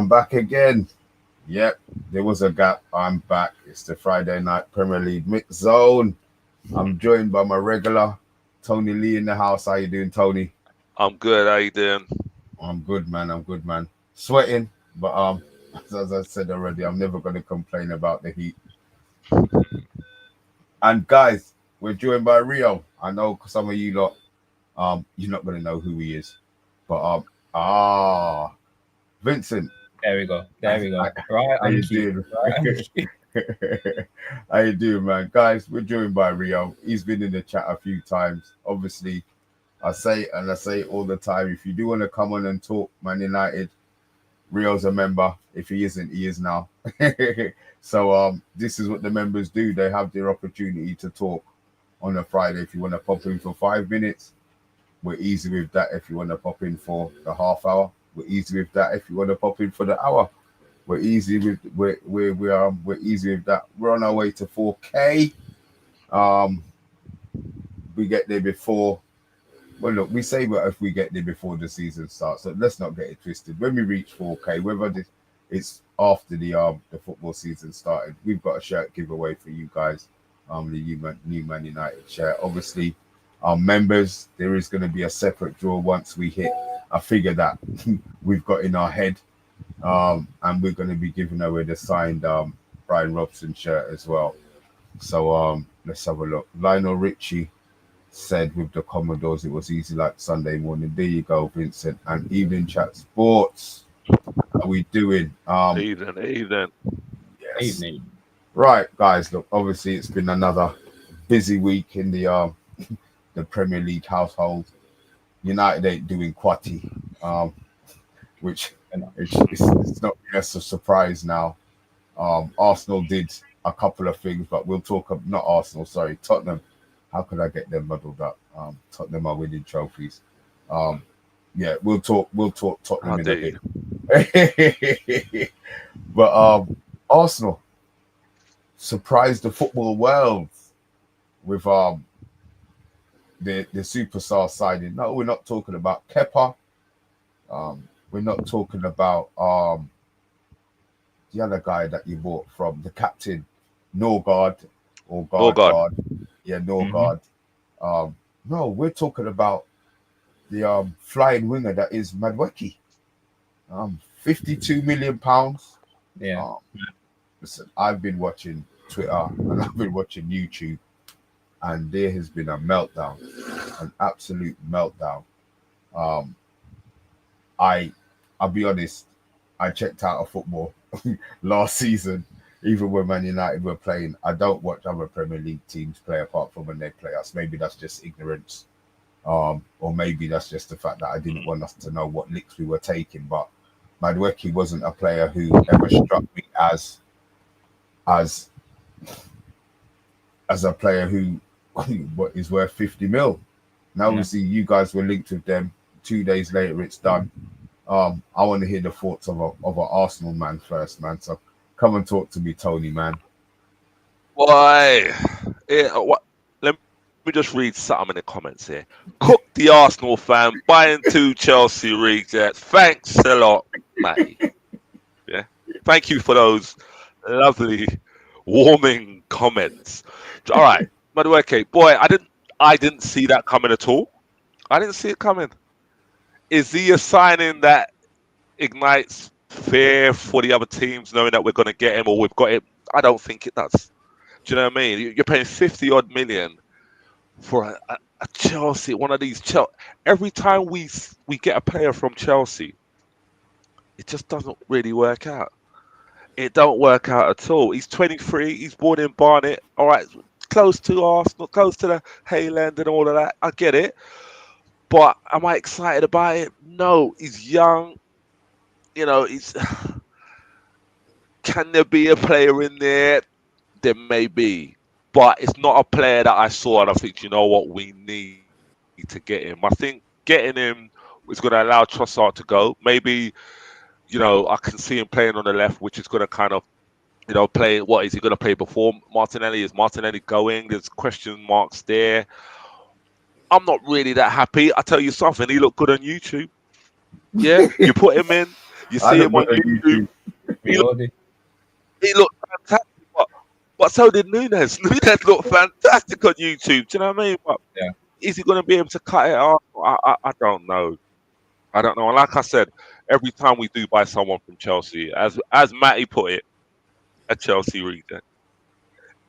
I'm back again. Yep, there was a gap. I'm back. It's the Friday night Premier League mix zone. I'm joined by my regular Tony Lee in the house. How you doing, Tony? I'm good. How you doing? I'm good, man. I'm good, man. Sweating, but as I said already, I'm never gonna complain about the heat. And guys, we're joined by Rio. I know some of you lot, you're not gonna know who he is, but ah, Vincent. There we go. How, There we go. Right how on you cue. doing? Right on cue. How you doing, man? Guys, we're joined by Rio. He's been in the chat a few times. Obviously, I say it all the time. If you do want to come on and talk Man United, Rio's a member. If he isn't, he is now. So this is what the members do. They have their opportunity to talk on a Friday. If you want to pop in for 5 minutes, we're easy with that. If you want to pop in for the half hour, we're easy with that. If you want to pop in for the hour, we're easy with we're easy with that. We're on our way to 4K. Um, we get there before. Well, look, we say well if we get there before the season starts. So let's not get it twisted. When we reach 4K, whether it's after the football season started, we've got a shirt giveaway for you guys. The new Man United shirt. Obviously, our members, there is going to be a separate draw once we hit a figure that we've got in our head. And we're going to be giving away the signed Brian Robson shirt as well. So let's have a look. Lionel Richie said with the Commodores it was easy like Sunday morning. There you go, Vincent. And Evening Chat Sports. How we doing? Evening. Yes. Evening. Right, guys. Look, obviously it's been another busy week in the Premier League household. United ain't doing quatty, which it's not just a surprise now. Arsenal did a couple of things, but we'll talk. Not Arsenal, sorry, Tottenham. How could I get them muddled up? Tottenham are winning trophies. Yeah, we'll talk. Tottenham in a bit. But Arsenal surprised the football world with the superstar signing. No, we're not talking about Kepa. We're not talking about the other guy that you bought from the captain, Norgard or Oh God. Guard. Yeah, Norgard. No, we're talking about the flying winger that is Madweki. 52 million pounds. Yeah. Listen, I've been watching Twitter and I've been watching YouTube, and there has been a meltdown, an absolute meltdown. I'll be honest, I checked out of football last season, even when Man United were playing. I don't watch other Premier League teams play apart from when they play us. Maybe that's just ignorance. Or maybe that's just the fact that I didn't want us to know what licks we were taking. But Madueke wasn't a player who ever struck me as a player who what is worth 50 mil. Now obviously you guys were linked with them. 2 days later it's done. I want to hear the thoughts of an Arsenal man first, man. So come and talk to me, Tony, man. Why? Let me just read something in the comments here. Cook the Arsenal fan buying 2 Chelsea rejects. Thanks a lot, Matty. Yeah. Thank you for those lovely, warming comments. All right, Madueke, boy, I didn't see that coming at all. I didn't see it coming. Is he a signing that ignites fear for the other teams, knowing that we're going to get him or we've got him? I don't think it does. Do you know what I mean? You're paying 50 odd million for a Chelsea, one of these Chelsea. Every time we get a player from Chelsea, it just doesn't really work out. It don't work out at all. He's 23. He's born in Barnet. All right, close to Arsenal, close to the Hayland and all of that. I get it. But am I excited about it? No. He's young. You know, can there be a player in there? There may be. But it's not a player that I saw and I think, you know what, we need to get him. I think getting him is going to allow Trossard to go. Maybe, you know, I can see him playing on the left, which is going to kind of, you know, play. What is he going to play before Martinelli? Is Martinelli going? There's question marks there. I'm not really that happy. I tell you something, he looked good on YouTube. Yeah, you put him in. You I see look him on good on YouTube. YouTube. We all do. He looked fantastic, but so did Nunes. Nunes looked fantastic on YouTube. Do you know what I mean? But Yeah. is he going to be able to cut it off? I don't know. I don't know. And like I said, every time we do buy someone from Chelsea, as Matty put it, a Chelsea region,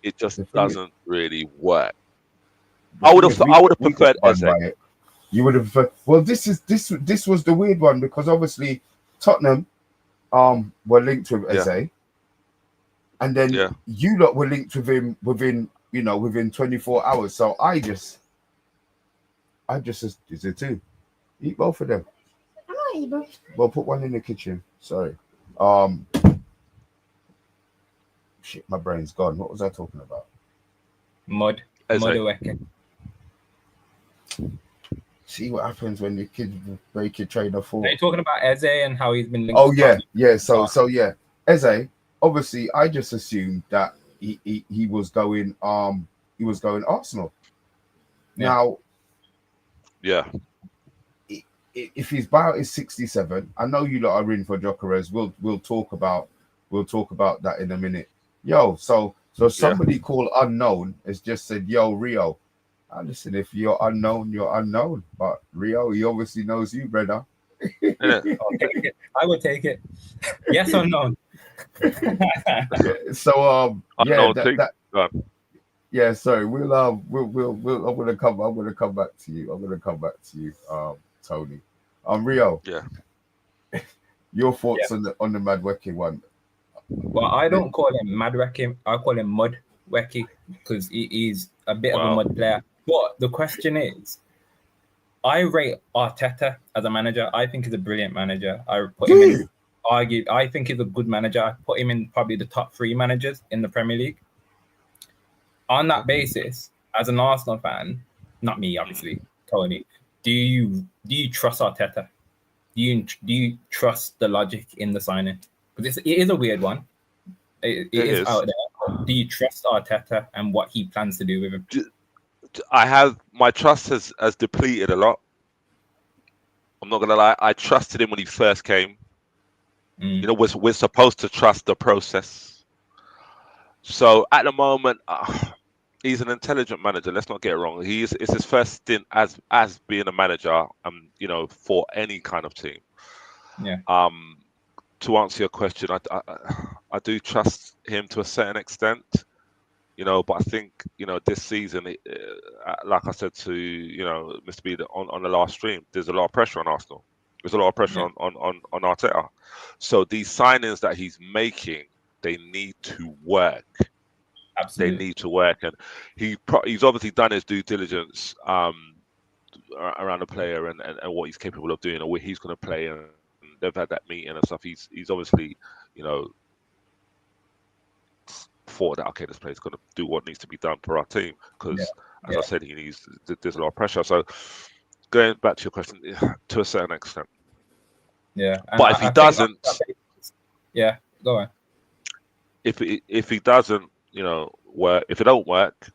it just The thing is, doesn't really work. the thing is, I would have we got preferred burned Eze. by it. You would have. Well, this was the weird one because obviously Tottenham were linked with Yeah, Eze, and then yeah, you lot were linked with him within 24 hours. So I just is it two? Eat both of them. I want to eat both. Well, put one in the kitchen. Sorry. Um, shit, my brain's gone. What was I talking about? Mud Eze. Weke. See what happens when your kids break your train of Are thought. you talking about Eze and how he's been linked? Oh to yeah, Tottenham? yeah. So yeah, Eze. Obviously, I just assumed that he was going Arsenal. Yeah. Now, Yeah, if his buyout is 67, I know you lot are in for Jokeres. We'll talk about that in a minute. Yo, so somebody called unknown has just said, yo, Rio. Listen, if you're unknown, you're unknown. But Rio, he obviously knows you, brother. innit? I'll take it. I would take it. Yes or no? So Unknown thing. yeah, sorry. We'll I'm gonna come back to you. Tony. Rio. Yeah. Your thoughts on the Madweke one? Well, I don't call him Madweke. I call him Mudweke because he's a bit of a mud player. But the question is, I rate Arteta as a manager. I think he's a brilliant manager. I think he's a good manager. I put him in probably the top 3 managers in the Premier League. On that basis, as an Arsenal fan, not me, obviously, Tony, do you trust Arteta? Do you trust the logic in the signing? Because it is a weird one. It is out there. Do you trust Arteta and what he plans to do with him? My trust has depleted a lot. I'm not gonna lie. I trusted him when he first came. You know, we're supposed to trust the process. So at the moment, he's an intelligent manager. Let's not get it wrong. It's his first stint as being a manager. You know, for any kind of team. Yeah. To answer your question, I do trust him to a certain extent. You know, but I think, you know, this season, like I said to, you know, Mr. B on the last stream, there's a lot of pressure on Arsenal. There's a lot of pressure on Arteta. So these signings that he's making, they need to work. Absolutely. They need to work, and he's obviously done his due diligence around the player and what he's capable of doing and where he's going to play, and they've had that meeting and stuff. He's obviously, you know, thought that, okay, this player's going to do what needs to be done for our team because, as I said, there's a lot of pressure. So going back to your question, to a certain extent. Yeah. And but if he doesn't, go on. If he doesn't, you know, work, if it don't work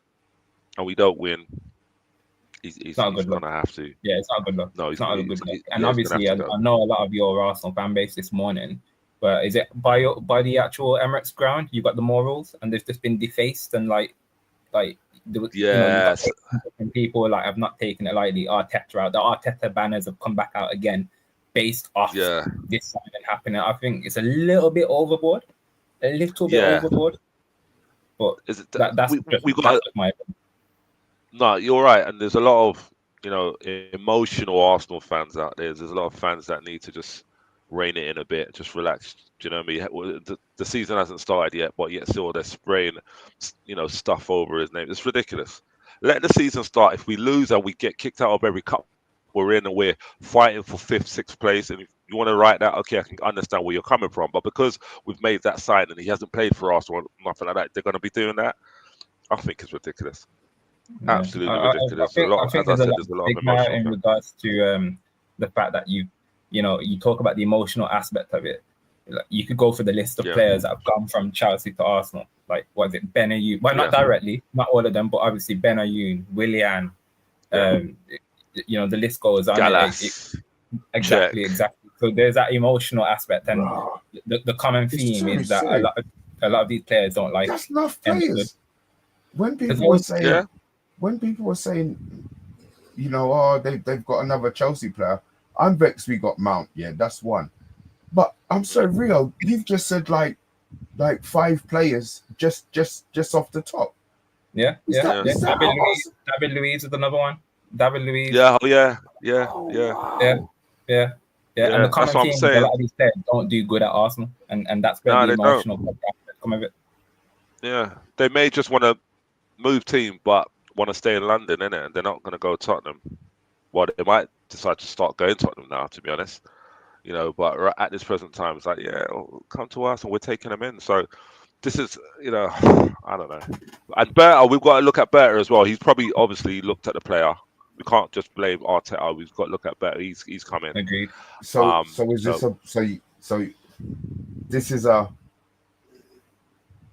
and we don't win, he's going to have to. Yeah, it's not a good look. No, it's not a good look. And yeah, obviously, I know a lot of your Arsenal fan base this morning, but is it by the actual Emirates ground? You got the morals, and they've just been defaced, and like yes, and people like have not taken it lightly. Arteta out. The Arteta banners have come back out again, based off this signing happening. I think it's a little bit overboard. Overboard. But is it that's my opinion. No, you're right, and there's a lot of, you know, emotional Arsenal fans out there. There's a lot of fans that need to just rein it in a bit, just relax. Do you know what I mean? The season hasn't started yet, but yet still they're spraying, you know, stuff over his name. It's ridiculous. Let the season start. If we lose and we get kicked out of every cup we're in and we're fighting for 5th, 6th place, and if you want to write that, okay, I can understand where you're coming from. But because we've made that sign and he hasn't played for Arsenal, nothing like that, they're going to be doing that. I think it's ridiculous. Yeah. Absolutely ridiculous. I think there's a lot of emotion in regards to the fact that you talk about the emotional aspect of it. Like, you could go for the list of players that have gone from Chelsea to Arsenal. Like, what is it, Ben Ayoun? Well, not directly, not all of them, but obviously Ben Ayoun, Willian. You know, the list goes on. Gallas. Exactly. So there's that emotional aspect, and Bro, the common it's theme true, is that a lot of these players don't like. that's enough Understood. players. When There's people were always- saying, Yeah. when people were saying, you know, oh, they've got another Chelsea player. I'm vexed we got Mount. Yeah, that's one. But I'm so real. You've just said like 5 players just off the top. Yeah. Is that David Luiz is another one. David Luiz. Yeah. Oh, yeah. Yeah. Oh, Yeah. wow. Yeah. Yeah, And the that's common what I'm theme is a saying. lot of these players don't do good at Arsenal, and that's where No, the they don't. emotional aspect come of it. Yeah, they may just want to move team, but want to stay in London, innit? And they're not going to go Tottenham. Well, they might decide to start going Tottenham now, to be honest. You know, but at this present time, it's like, yeah, come to us and we're taking them in. So this is, you know, I don't know. And Berta, we've got to look at Berta as well. He's probably obviously looked at the player. We can't just blame Arteta. We've got to look at Berta. He's coming. Agreed. So is this so this is a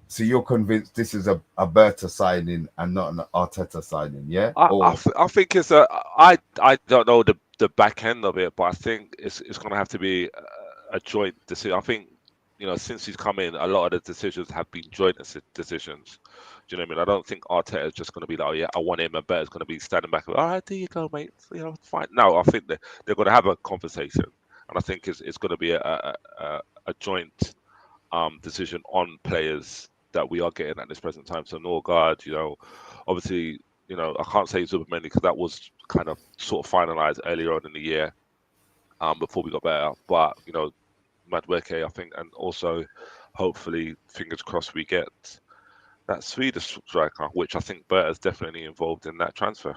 so you're convinced this is a Berta signing and not an Arteta signing, yeah? I think it's I don't know the back end of it, but I think it's going to have to be a joint decision. I think, you know, since he's come in, a lot of the decisions have been joint decisions. Do you know what I mean? I don't think Arteta is just going to be like, oh yeah, I want him, and Berta's going to be standing back. All right, there you go, mate. You know, fine. No, I think they're going to have a conversation, and I think it's going to be a joint decision on players that we are getting at this present time. So Norgard, you know, obviously, you know, I can't say Zubermendi because that was kind of sort of finalized earlier on in the year, before we got better. But you know, Madueke, I think, and also hopefully, fingers crossed, we get that Swedish striker, which I think Berta is definitely involved in that transfer.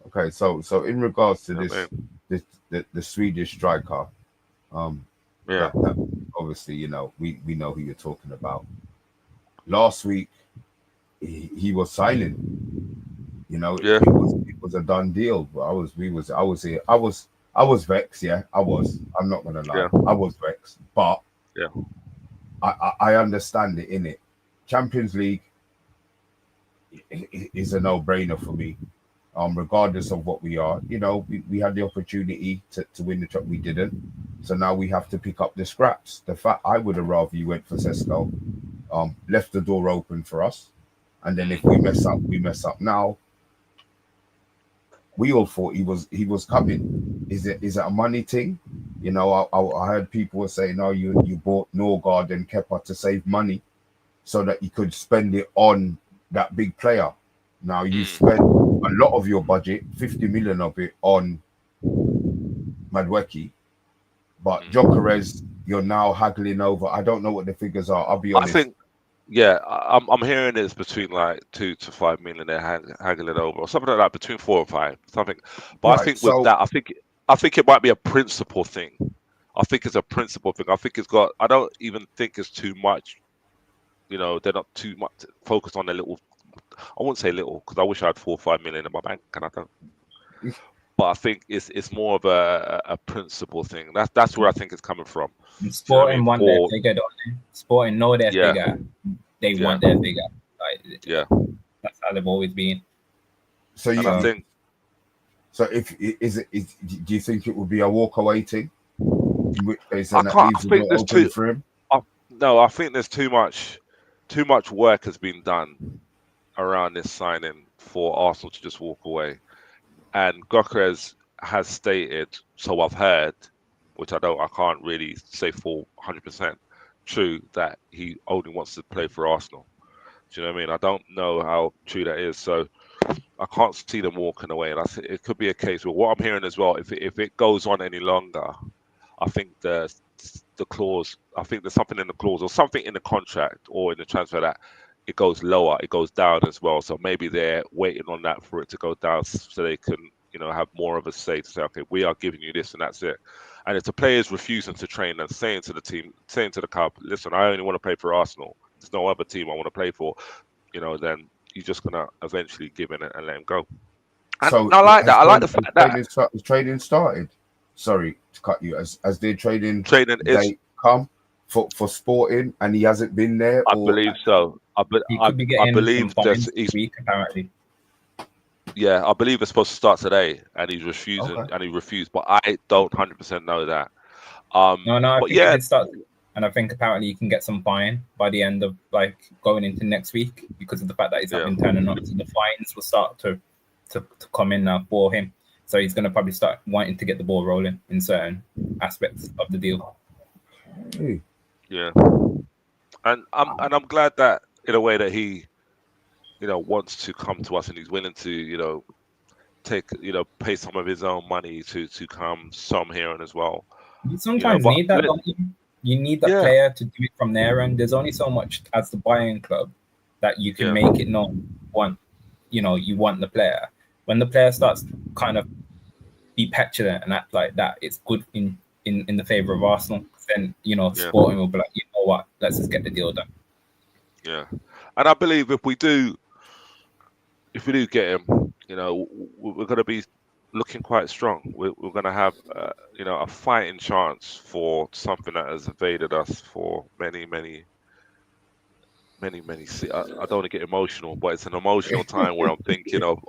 Okay, so in regards to You know this, what the Swedish striker, Yeah. that obviously, you know, we know who you're talking about. Last week, he was silent. You know, Yeah. it was a done deal. But I was vexed. Yeah, I was. I'm not gonna lie. Yeah. I was vexed, but Yeah. I understand it. In it, Champions League is a no-brainer for me. Regardless of what we are, you know, we had the opportunity to win the cup, we didn't. So now we have to pick up the scraps. The fact I would have rather you went for Sesko, left the door open for us, and then if we mess up, we mess up. Now we all thought he was coming. Is it a money thing? You know, I heard people were saying, no, you bought Norgard and Kepa to save money so that you could spend it on that big player. Now you spent a lot of your budget, 50 million of it, on Madueke, but Gyökeres, you're now haggling over. I don't know what the figures are. I'll be honest. I think, yeah, I'm hearing it's between like 2 to 5 million they're haggling over, or something like that, between 4 and 5, something. But Right, I think so- with that, I think it might be a principle thing. I think it's a principle thing. I think it's got. I don't even think it's too much. You know, they're not too much focused on their little. I wouldn't say little because I wish I had 4 or 5 million in my bank, and I don't. But I think it's more of a principle thing. That's where I think it's coming from. And Sporting want their Or- figure, don't they? Sporting know their Yeah. figure. They Yeah. want their figure. Like, Yeah, that's how they've always been. So and I think so if do you think it would be a walk away thing? In which case, I then that can't- leaves I the think door there's open two- for him. no. I think there's too much work has been done around this signing for Arsenal to just walk away. And Gyökeres has stated, so I've heard, which I can't really say for 100% true, that he only wants to play for Arsenal. Do you know what I mean? I don't know how true that is, so I can't see them walking away. And I think it could be a case where what I'm hearing as well, if it goes on any longer, I think the clause, I think there's something in the clause or something in the contract or in the transfer that it goes lower, it goes down as well. So maybe they're waiting on that for it to go down so they can, you know, have more of a say to say, okay, we are giving you this and that's it. And if the players refusing to train and saying to the team, saying to the club, listen, I only want to play for Arsenal. There's no other team I want to play for, you know, then you're just gonna eventually give in and let him go. And So I like that. I like the fact that training started. Sorry to cut you. As the training training is. date come for Sporting, and he hasn't been there. I believe so. He could be I getting believe some that fines this week, apparently. Yeah, I believe it's supposed to start today, and he's refusing, Okay. and he refused. But I don't 100% know that. No, I But think it yeah, did start, and I think apparently you can get some buy-in by the end of like going into next week because of the fact that he's not yeah, been turning up. So the fines will start to come in now for him. So he's going to probably start wanting to get the ball rolling in certain aspects of the deal. Hey. yeah. And I'm glad that in a way that he, wants to come to us and he's willing to, take, pay some of his own money to come some here and as well. You sometimes But need that, don't you? You need that yeah, player to do it from there, and there's only so much as the buying club that you can yeah, make it known. You want the player. When the player starts to kind of be petulant and act like that, it's good in the favor of Arsenal. Then yeah, Sporting will be like, you know what, let's just get the deal done. yeah. And I believe if we do get him, we're going to be looking quite strong. We're going to have, a fighting chance for something that has evaded us for many, many, many, many. I don't want to get emotional, but it's an emotional time where I'm thinking of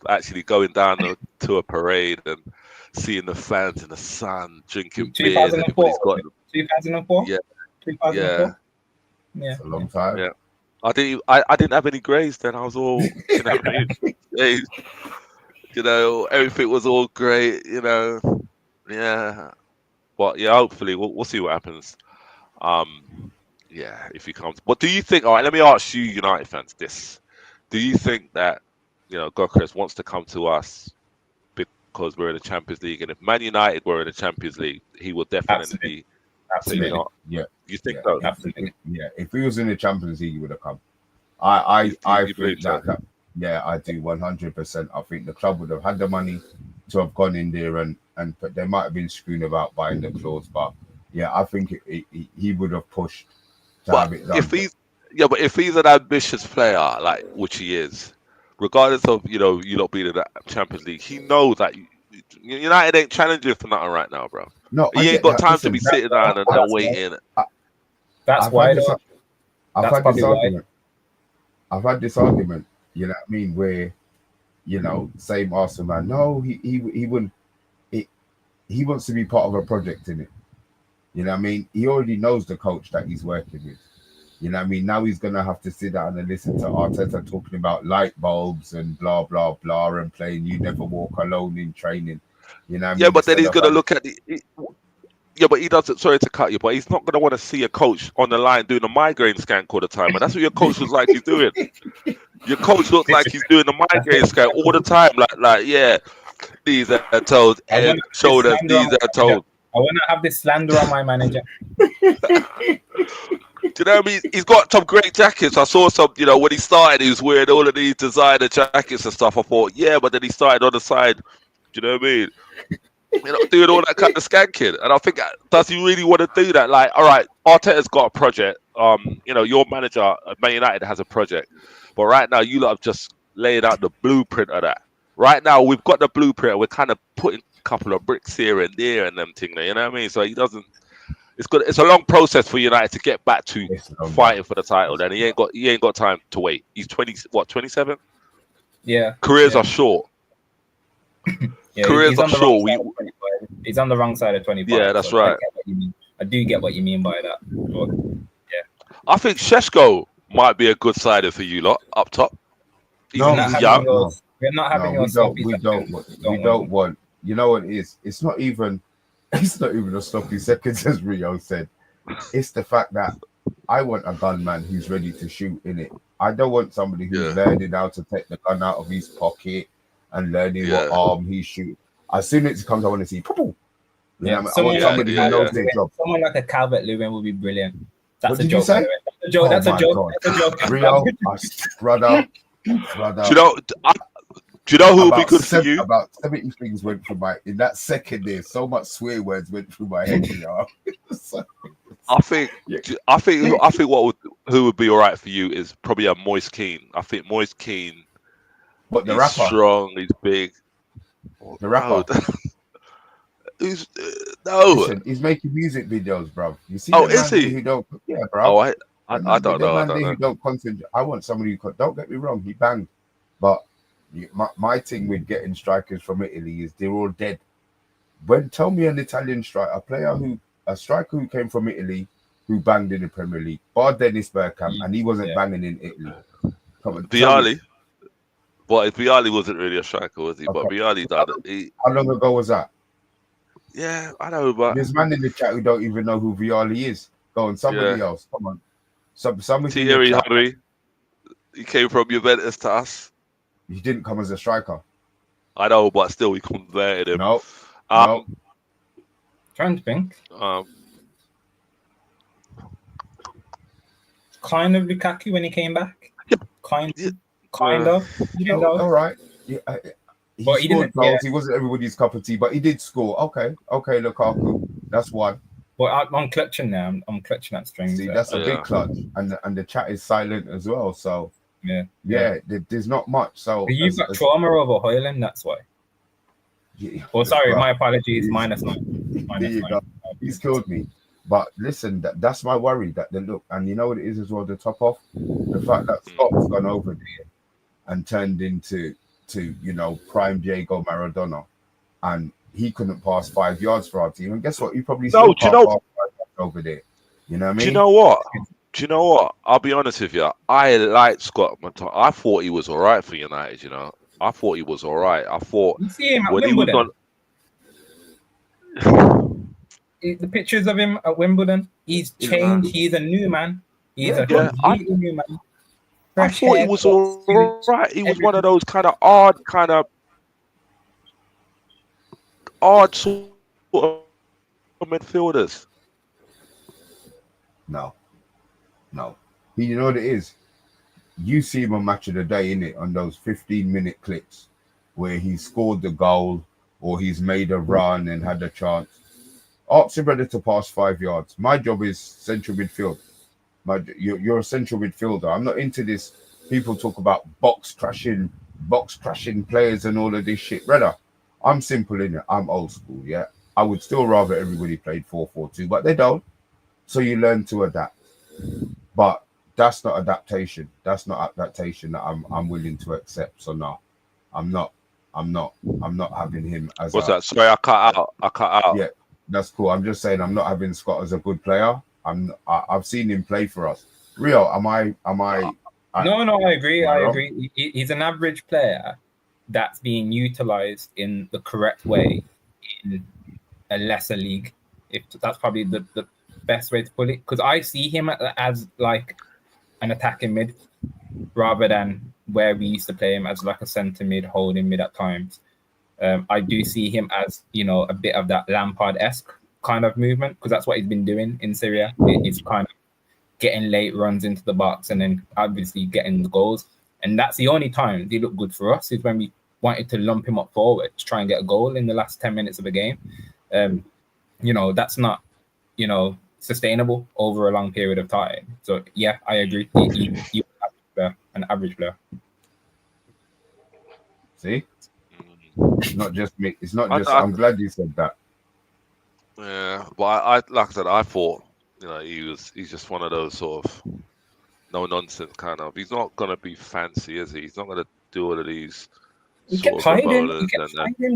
actually going down to a parade and seeing the fans in the sun drinking beers. 2004. Everybody's got 2004. yeah, 2004. Yeah. It's a long time. yeah. I didn't have any greys then. I was all, what I mean? Everything was all great, Yeah. But yeah, hopefully we'll see what happens. Yeah, if he comes. What do you think? All right, let me ask you, United fans, this. Do you think that, Gokras wants to come to us because we're in the Champions League? And if Man United were in the Champions League, he will definitely Absolutely. say not. Yeah. You think Yeah. so? Absolutely. Yeah. If he was in the Champions League, he would have come. I You think believe so? that yeah, I do 100%. I think the club would have had the money to have gone in there and but they might have been screwing about buying the clause, but yeah, I think he would have pushed to have But it done. but if he's an ambitious player, like which he is, regardless of you lot being in the Champions League, he knows that United ain't challenging for nothing right now, bro. No, I He ain't get got that. time to Listen, be sitting down and waiting. That's I've why had this, though. I've That's had this probably why. argument. I've had this argument. You know what I mean? Where same Arsenal man. No, he wouldn't. He wants to be part of a project in it. You know what I mean? He already knows the coach that he's working with. You know what I mean? Now he's gonna have to sit down and listen to Arteta talking about light bulbs and blah blah blah and playing "You Never Walk Alone" in training. You know what I Yeah, mean? but then Instead he's of gonna look at yeah, but he doesn't. Sorry to cut you, but he's not gonna want to see a coach on the line doing a migraine scan all the time, and that's what your coach looks like he's doing. Your coach looks like he's doing a migraine scan all the time, like yeah, these are toes, I head, want shoulders, these are toes. I want to have this slander on my manager. Do you know what I mean? He's got some great jackets. I saw some, when he started, he was wearing all of these designer jackets and stuff. I thought, yeah, but then he started on the side. Do you know what I mean? Doing all that kind of skanking. And I think, does he really want to do that? Like, all right, Arteta's got a project. Your manager at Man United has a project. But right now, you lot have just laid out the blueprint of that. Right now, we've got the blueprint. We're kind of putting a couple of bricks here and there and them things. You know what I mean? So he doesn't. It's good. It's a long process for United to get back to fighting for the title. Then he ain't got time to wait. He's 27. Yeah. Careers are short. Yeah, Careers are short. He's on the wrong side of 25. Yeah, that's right. I do get what you mean by that. But, yeah. I think Sheshko might be a good sider for you lot up top. He's young. We're not having we don't want. You know what it is? It's not even a sloppy seconds, as Rio said. It's the fact that I want a gunman who's ready to shoot in it. I don't want somebody who's learning how to take the gun out of his pocket and learning what arm he's shooting. As soon as it comes, I want to see poo. I want somebody who knows their job. Someone like a Calvert-Lewin would be brilliant. That's a joke. That's a joke. That's a joke. Rio, brother. Do you know who would be good for you? About 70 things went through in that second there. So much swear words went through my head. I think who would be all right for you is probably a Moise Keane. I think Moise Keane. But the rapper, strong, he's big. The rapper. Who's Listen, he's making music videos, bro. You see? Is he? Who don't? Yeah, bro. Oh, I don't know. Who don't concentrate. I want somebody who don't get me wrong. He banged, but My thing with getting strikers from Italy is they're all dead. Tell me an Italian striker, a striker who came from Italy who banged in the Premier League, bar Dennis Bergkamp, and he wasn't banging in Italy. Come on, tell me. Viali. But Viali wasn't really a striker, was he? But Okay. Viali done it. How long ago was that? Yeah, I know, but There's man in the chat who don't even know who Viali is. Go on, somebody else. Come on. Somebody in the Thierry chat. Henry. He came from Juventus to us. He didn't come as a striker. I know, but still, we converted him. No. Trying to think. Kind of Lukaku when he came back. Kind of. All right. Yeah, he scored goals. He wasn't everybody's cup of tea, but he did score. Okay, Lukaku. That's one. Well, I'm clutching now. I'm clutching that string. See, that's a big clutch, and the chat is silent as well. So there's not much. So you've got trauma over Hoyland. That's why. Yeah, sorry, my apologies. -9. There you go. He's killed me. But listen, that's my worry. That the look, and you know what it is as well. The top off, the fact that Scott's gone over there and turned into prime Diego Maradona, and he couldn't pass 5 yards for our team. And guess what? He probably still can't pass 5 yards over there. You know what I mean? Do you know what? I'll be honest with you. I like Scott. I thought he was all right for United. I thought he was all right. I thought you see him at when Wimbledon. The pictures of him at Wimbledon, he's changed. He's a new man. He's a completely new man. I thought he was all right. He was one of those kind of odd sort of midfielders. No. You know what it is? You see him on Match of the Day, innit? On those 15-minute clips where he scored the goal or he's made a run and had a chance. Ask him ready to pass 5 yards. My job is central midfield. You're a central midfielder. I'm not into this. People talk about box crashing players and all of this shit. Brother, I'm simple in it. I'm old school, yeah. I would still rather everybody played 4-4-2, but they don't. So you learn to adapt. But that's not adaptation. That's not adaptation that I'm willing to accept. So no, I'm not having him as. What's that? Sorry, I cut out. Yeah, that's cool. I'm just saying I'm not having Scott as a good player. I've seen him play for us. Rio, am I? No, I agree. I agree. He's an average player that's being utilized in the correct way in a lesser league. If that's probably the best way to put it, because I see him as like an attacking mid rather than where we used to play him as like a centre mid, holding mid at times. I do see him as a bit of that Lampard-esque kind of movement, because that's what he's been doing in Syria. It's kind of getting late runs into the box and then obviously getting the goals. And that's the only time he looked good for us, is when we wanted to lump him up forward to try and get a goal in the last 10 minutes of a game. That's not, sustainable over a long period of time. So yeah, I agree. He's an average player. See? It's not just me. It's not just. I'm glad you said that. Yeah, but I like I said, I thought he's just one of those sort of no nonsense kind of. He's not gonna be fancy, is he? He's not gonna do all of these. He kept hiding. When we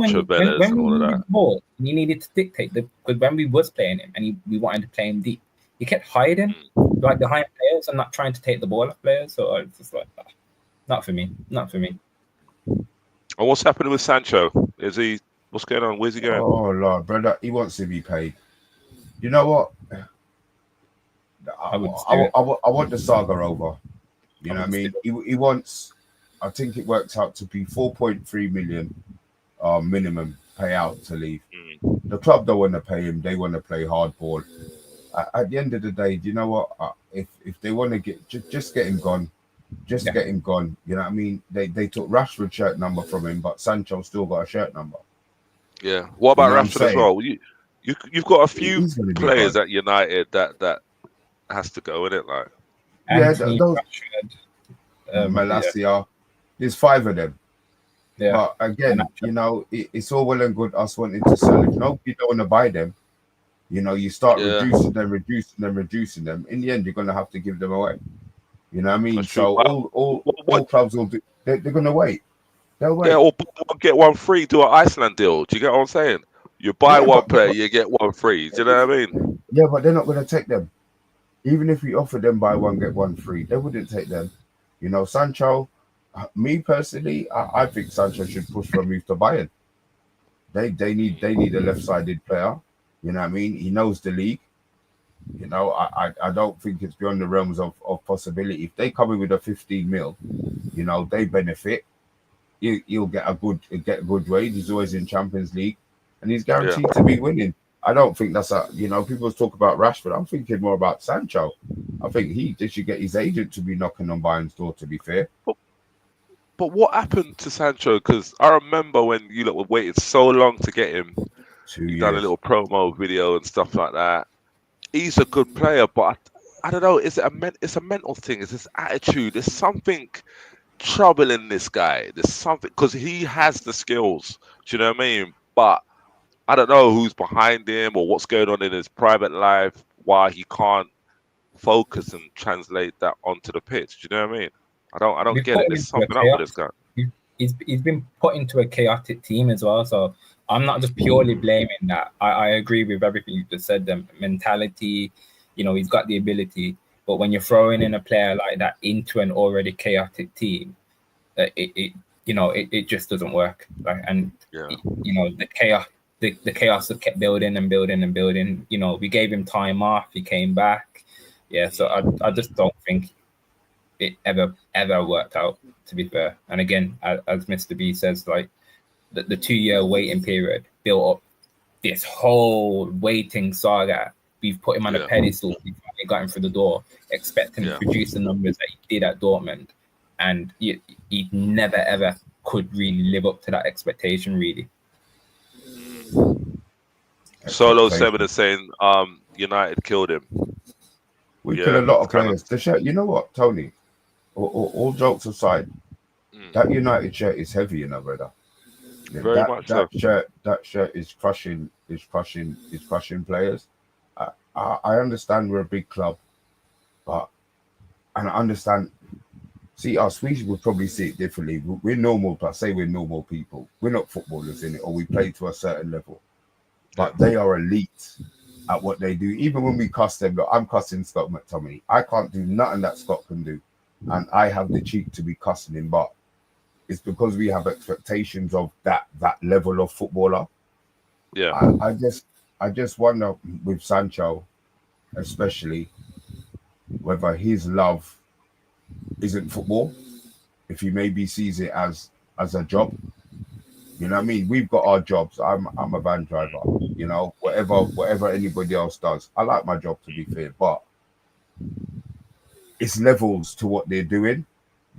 needed the ball, he needed to dictate. Because when we was playing him and we wanted to play him deep, he kept hiding like behind players and not trying to take the ball off players. So it's just like, not for me. And what's happening with Sancho? What's going on? Where's he going? Oh Lord, brother, he wants to be paid. You know what? I want the saga over. You know what I mean? He wants. I think it works out to be 4.3 million minimum payout to leave. The club don't want to pay him. They want to play hardball. At the end of the day, do you know what? If they want to get just get him gone, get him gone. You know what I mean? They took Rashford's shirt number from him, but Sancho still got a shirt number. Yeah. What about Rashford as well? You've got a few players at United that has to go in it, like. Anthony, those Malacia. Yeah. There's 5 of them. Yeah. But again, it's all well and good us wanting to sell. If nobody don't want to buy them, you start reducing them. In the end, you're going to have to give them away. You know what I mean? So all clubs will do. They're going to wait. They'll Yeah, wait. or buy one, get one free. Do an Iceland deal. Do you get what I'm saying? You buy Yeah, one player, you get one free. Do you know what I mean? yeah, but they're not going to take them. Even if we offer them buy one get one free, they wouldn't take them. You know, Sancho. Me personally, I think Sancho should push for a move to Bayern. They need a left sided player. You know what I mean? He knows the league. You know, I don't think it's beyond the realms of possibility. If they come in with a 15 mil, you know, they benefit. He'll get a good wage. He's always in Champions League, and he's Yeah. guaranteed to be winning. I don't think that's a people talk about Rashford. I'm thinking more about Sancho. I think they should get his agent to be knocking on Bayern's door. To be fair, But what happened to Sancho? Because I remember when you lot were waiting so long to get him. 2 You done a years. little promo video and stuff like that. He's a good player, but I don't know. It's a mental thing. It's his attitude. There's something troubling this guy. There's something because he has the skills. Do you know what I mean? But I don't know who's behind him or what's going on in his private life. Why he can't focus and translate that onto the pitch. Do you know what I mean? I don't We've get put it. him There's into a something up with this guy. he's been put into a chaotic team as well. So I'm not just purely blaming that. I agree with everything you just said. The mentality, he's got the ability, but when you're throwing in a player like that into an already chaotic team, it just doesn't work. Yeah. The chaos. The chaos have kept building and building and building. We gave him time off. He came back. Yeah, so I just don't think it ever worked out, to be fair. And again, as Mr. B says, like the 2-year waiting period built up this whole waiting saga. We've put him on a pedestal. We finally got him through the door, expecting to produce the numbers that he did at Dortmund, and he never ever could really live up to that expectation. Really. Solo 7 is saying United killed him. We kill a lot of players. The shirt, you know what, Tony? All jokes aside, that United shirt is heavy, brother. Very much so. That shirt is crushing players. I understand we're a big club, and I understand. See us, we would probably see it differently. We're normal, but say we're normal people. We're not footballers in it, or we play to a certain level. But they are elite at what they do. Even when we cuss them, look, I'm cussing Scott McTominay. I can't do nothing that Scott can do, and I have the cheek to be cussing him. But it's because we have expectations of that level of footballer. Yeah. I just wonder with Sancho, especially, whether his love isn't football, if he maybe sees it as a job. You know what I mean? We've got our jobs. I'm a van driver. Whatever anybody else does. I like my job, to be fair, but it's levels to what they're doing.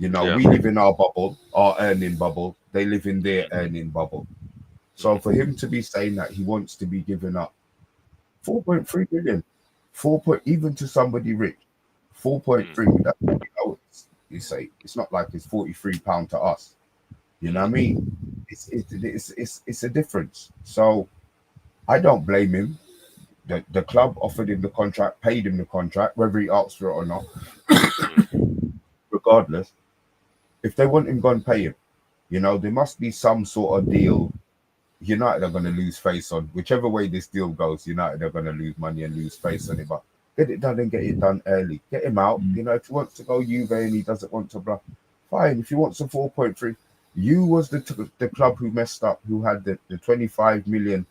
We live in our bubble, our earning bubble. They live in their earning bubble. So for him to be saying that he wants to be giving up 4.3 billion, even to somebody rich, 4.3. That, you say it's not like it's £43 to us. You know what I mean? It's a difference. So I don't blame him. The club offered him the contract, paid him the contract, whether he asked for it or not. Regardless, if they want him gone, pay him. There must be some sort of deal. United are going to lose face on whichever way this deal goes. United are going to lose money and lose face on it. But get it done and get it done early. Get him out. If he wants to go Juve and he doesn't want to, blah, fine. If he wants a 4.3, you was the club who messed up, who had the 25 million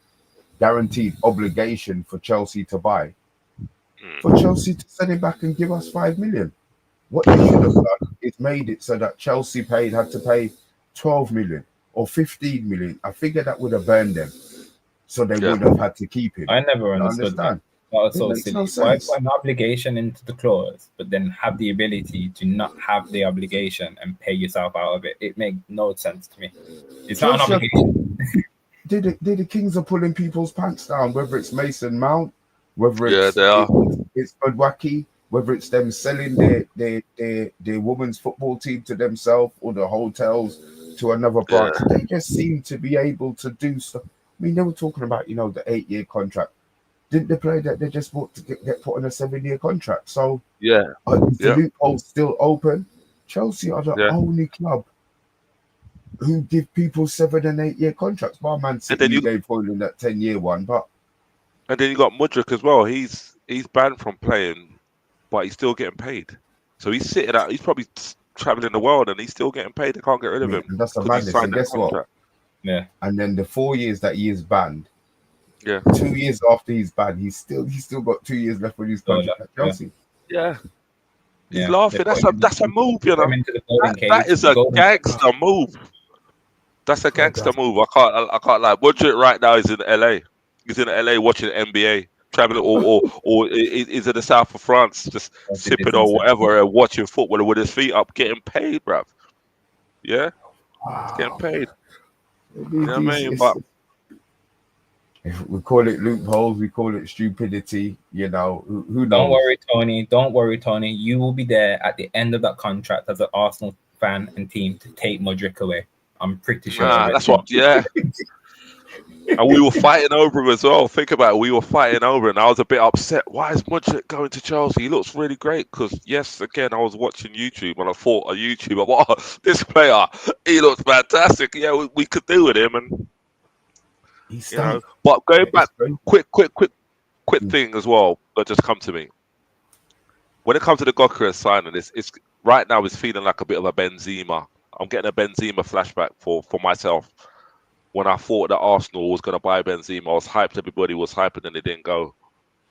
guaranteed obligation for Chelsea to buy. For Chelsea to send him back and give us 5 million. What they should have done is made it so that Chelsea had to pay 12 million or 15 million. I figure that would have burned them, so they would have had to keep him. I never understood that. That was so silly. Why put an obligation into the clause, but then have the ability to not have the obligation and pay yourself out of it? It makes no sense to me. It's not an obligation. The Kings are pulling people's pants down, whether it's Mason Mount, whether it's Budwaki, whether it's them selling their women's football team to themselves or the hotels to another branch. They just seem to be able to do stuff. I mean, they were talking about, the 8-year contract. Didn't they play that they just want to get put on a 7-year contract? So the loophole's still open. Chelsea are the only club who give people 7 and 8 year contracts. My Man City, you gave Hoyland that 10-year one, but and then you got Mudryk as well. He's banned from playing, but he's still getting paid. So he's sitting out. He's probably traveling the world, and he's still getting paid. They can't get rid of him. And that's a because madness. And guess what? Yeah. And then the 4 years that he is banned, yeah, 2 years after he's banned, he's still got 2 years left on his contract at Chelsea. Yeah. He's laughing. That's a move, you know. That is a gangster move. That's a gangster move. I can't lie. Mudryk right now is in LA. He's in LA watching NBA, traveling, or is in the south of France, just sipping or whatever, and watching football with his feet up, getting paid, bruv. Yeah, he's getting paid. You know what I mean? But we call it loopholes, we call it stupidity. You know, who knows? Don't worry, Tony. You will be there at the end of that contract as an Arsenal fan and team to take Mudryk away. I'm pretty sure. That's what. Yeah. And we were fighting over him as well. Think about it. We were fighting over him. I was a bit upset. Why is Mudryk going to Chelsea? He looks really great. Because, yes, again, I was watching YouTube and I thought a YouTuber, wow, this player, he looks fantastic. Yeah, we could do with him. And, you know, but going back, quick thing as well that just come to me. When it comes to the Gyökeres signing, it's right now it's feeling like a bit of a Benzema. I'm getting a Benzema flashback for myself. When I thought that Arsenal was going to buy Benzema, I was hyped. Everybody was hyped, and they didn't go.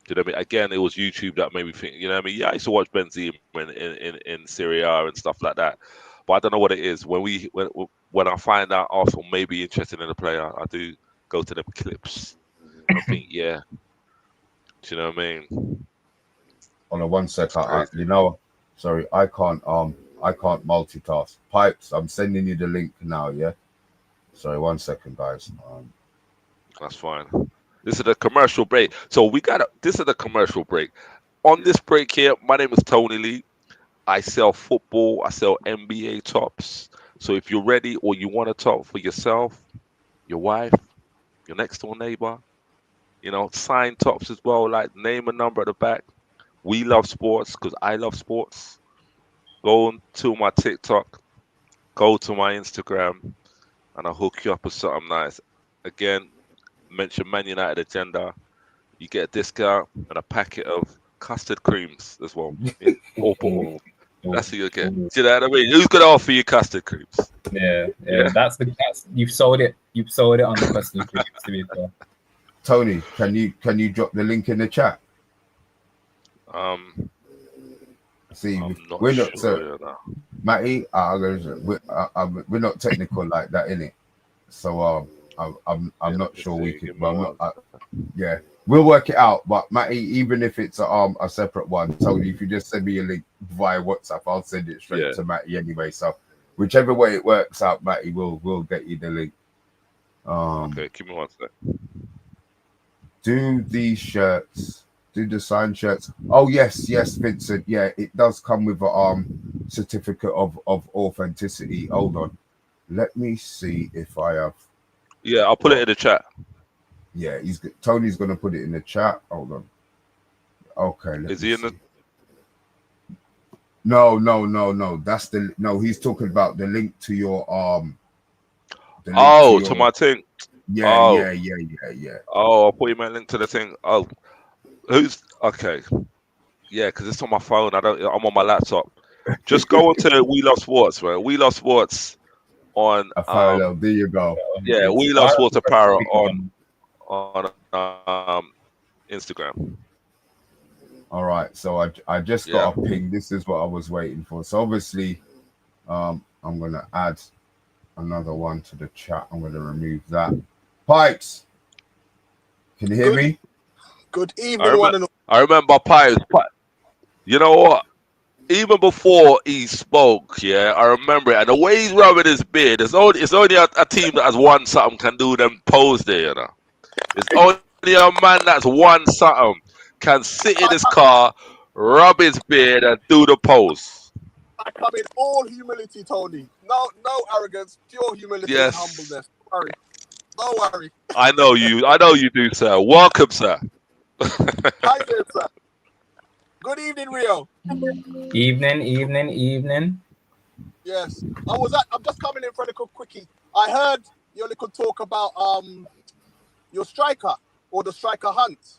Do you know what I mean? Again, it was YouTube that made me think. You know what I mean? Yeah, I used to watch Benzema in Serie A and stuff like that, but I don't know what it is. When I find out Arsenal may be interested in a player, I do go to the clips. I think, yeah. Do you know what I mean? On a 1 sec, you know, sorry, I can't multitask. Pipes, I'm sending you the link now. Yeah. Sorry, 1 second, guys. That's fine. This is the commercial break. So this is the commercial break. On this break here, my name is Tony Lee. I sell football. I sell NBA tops. So if you're ready or you want a top for yourself, your wife, your next door neighbor, you know, sign tops as well, like name and number at the back. We love sports because I love sports. Go to my TikTok. Go to my Instagram. And I'll hook you up with something nice. Again, mention Man United Agenda. You get a discount and a packet of custard creams as well. Yeah? That's what you get. Do you know what I mean? Who's going to offer you custard creams? Yeah. That's you've sold it. You've sold it on the custard creams. To be fair. Tony, can you drop the link in the chat? See, we're not sure, Matty. We're not technical like that, innit? So I'm not sure we can. Well, yeah, we'll work it out. But Matty, even if it's a separate one, Tony, if you just send me a link via WhatsApp, I'll send it straight to Matty anyway. So whichever way it works out, Matty, we'll get you the link. Okay, give me 1 sec. Do these shirts? Do the signed shirts? Oh yes, Vincent. Yeah, it does come with a certificate of authenticity. Hold on, let me see if I have. Yeah, I'll put it in the chat. Yeah, Tony's gonna put it in the chat. Hold on. Okay. Is he in the? No. That's he's talking about the link to your to my thing. Yeah. Oh, I'll put you my link to the thing. Oh. Who's okay? Yeah, because it's on my phone. I'm on my laptop. Just go on to We Love Sports, man. We Love Sports on. There you go. Yeah, We Love Sports Apparel on Instagram. All right, so I just got a ping. This is what I was waiting for. So obviously, I'm gonna add another one to the chat. I'm gonna remove that. Pipes, can you hear me? Good evening, I remember Pipes. You know what? Even before he spoke, I remember it. And the way he's rubbing his beard, it's only a team that has won something can do them pose there, you know. It's only a man that's won something can sit in his car, rub his beard, and do the pose. I come in all humility, Tony. No arrogance, pure humility and humbleness. Don't worry. I know you do, sir. Welcome, sir. Hi there, sir. Good evening, Rio. Evening. Yes. I'm just coming in for a little quickie. I heard your little talk about your striker or the striker hunt.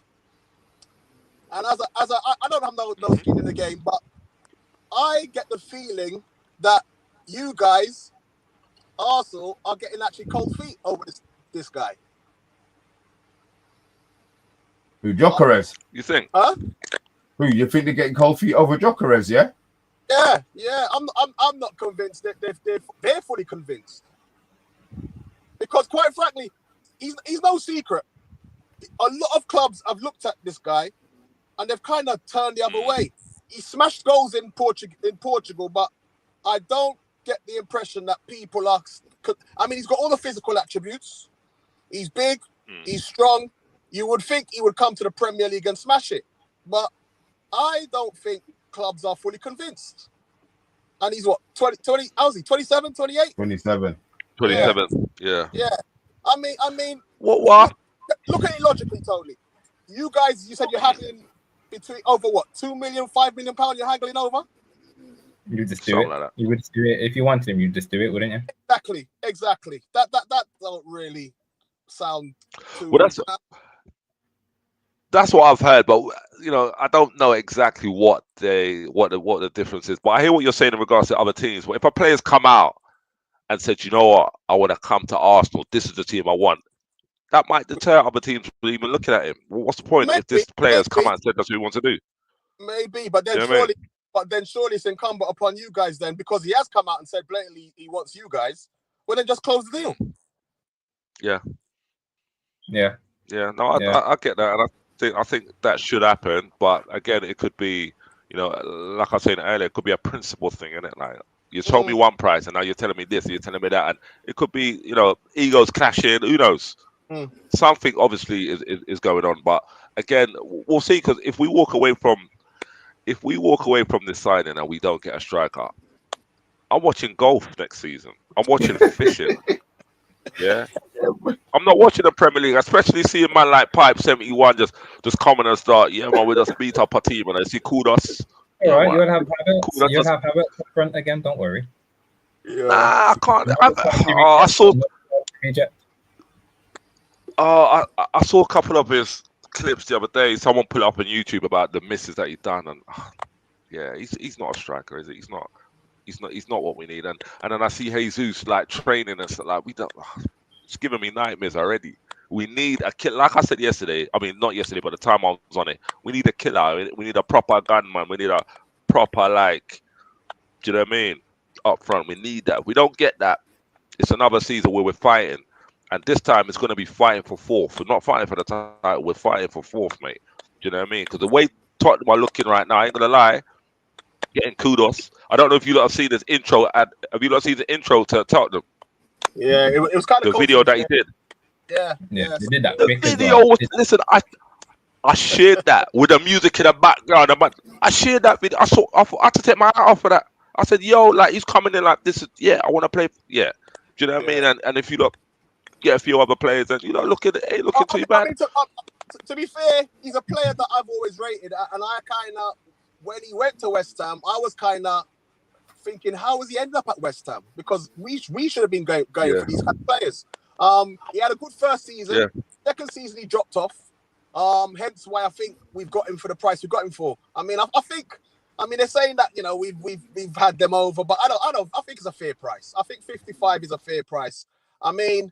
And I don't have no skin in the game, but I get the feeling that you guys, Arsenal, are getting actually cold feet over this guy. Who, Gyökeres? You think? Huh? Who, you think they're getting cold feet over Gyökeres, yeah? Yeah. I'm not convinced that they're fully convinced. Because quite frankly, he's no secret. A lot of clubs have looked at this guy and they've kind of turned the other way. He smashed goals in Portugal, but I don't get the impression that people are. I mean, he's got all the physical attributes. He's big. He's strong. You would think he would come to the Premier League and smash it, but I don't think clubs are fully convinced. And he's what, 20 how's he, 27, 28? 27. 27. Yeah. I mean, What? Look at it logically, Tony. You guys, you said you're haggling between over what, 2 million, 5 million pounds you're haggling over? You would just do Something it. like that. You would just do it if you wanted him. You'd just do it, wouldn't you? Exactly. That don't really sound too. Well, that's what I've heard, but I don't know exactly what the difference is. But I hear what you're saying in regards to other teams. But if a player's come out and said, you know what, I want to come to Arsenal, this is the team I want, that might deter other teams from even looking at him. Well, what's the point if this player's come out and said that's what he wants to do? Maybe, but then surely it's incumbent upon you guys then, because he has come out and said blatantly he wants you guys. Well, then just close the deal. Yeah. No, I get that, and I think that should happen. But again, it could be, like I was saying earlier, it could be a principle thing, isn't it? Like, you told me one price, and now you're telling me this, and you're telling me that, and it could be, egos clashing. Who knows? Something obviously is going on, but again, we'll see. Because if we walk away from this signing and we don't get a striker, I'm watching golf next season. I'm watching fishing. Yeah, I'm not watching the Premier League, especially seeing man like Pipe 71 just come in and start. Yeah, man, we just beat up our team, and I see kudos. All right, you'll have Havertz. You'll have Havertz up front again. Don't worry. Yeah. Nah, I can't. I saw. I saw a couple of his clips the other day. Someone put it up on YouTube about the misses that he's done, and yeah, he's not a striker, is he? He's not what we need. And then I see Jesus like training and stuff, like we don't. It's giving me nightmares already. We need a killer. Like I said yesterday, I mean not yesterday, but the time I was on it. We need a killer. We need a proper gunman. We need a proper do you know what I mean? Up front, we need that. If we don't get that, it's another season where we're fighting. And this time it's going to be fighting for fourth. We're not fighting for the title. We're fighting for fourth, mate. Do you know what I mean? Because the way Tottenham are looking right now, I ain't going to lie, getting kudos. I don't know if you lot have seen this intro. Have you lot seen the intro to Tottenham? Yeah, it was kind of the video that he did. Yeah. They did that. The video was, listen, I shared that with the music in the background. I shared that video. I had to take my hat off for that. I said, yo, like he's coming in like this. I want to play. Yeah. Do you know what I mean? And if you look, get a few other players and look at it, ain't looking too bad. I mean, to be fair, he's a player that I've always rated, and I kind of, when he went to West Ham, I was kind of thinking, how has he ended up at West Ham? Because we should have been going for these kind of players. He had a good first season. Yeah. Second season he dropped off. Hence why I think we've got him for the price we got him for. I mean, I think they're saying that we've had them over, but I think it's a fair price. I think 55 is a fair price. I mean,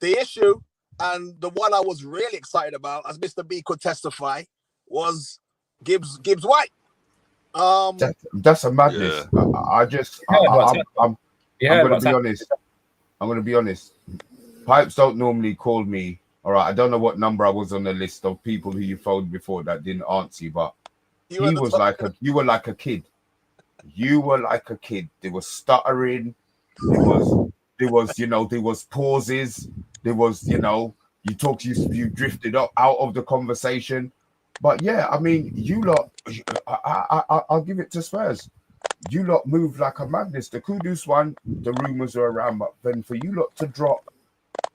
the issue and the one I was really excited about, as Mr. B could testify, was Gibbs White. That's a madness. Yeah. I'm going to be honest. I'm going to be honest. Pipes don't normally call me. All right, I don't know what number I was on the list of people who you phoned before that didn't answer you, but you were like a kid. You were like a kid. There was stuttering. There was pauses. There was, you drifted out of the conversation. But yeah, I mean, you lot, I'll give it to Spurs. You lot moved like a madness. The Kudus one, the rumors are around, but then for you lot to drop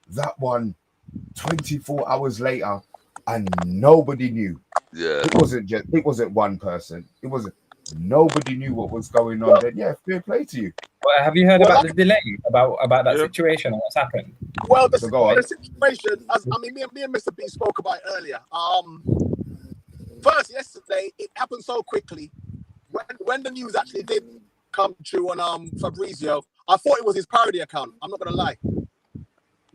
that one 24 hours later and nobody knew. Yeah. It wasn't one person. Nobody knew what was going on. Then yeah, fair play to you. Well, have you heard Well, about like- the delay about that Yeah. situation and what's happened? Well, So go on. the situation, me and Mr. B spoke about it earlier. First, yesterday, it happened so quickly. When the news actually did come true on Fabrizio, I thought it was his parody account. I'm not gonna lie,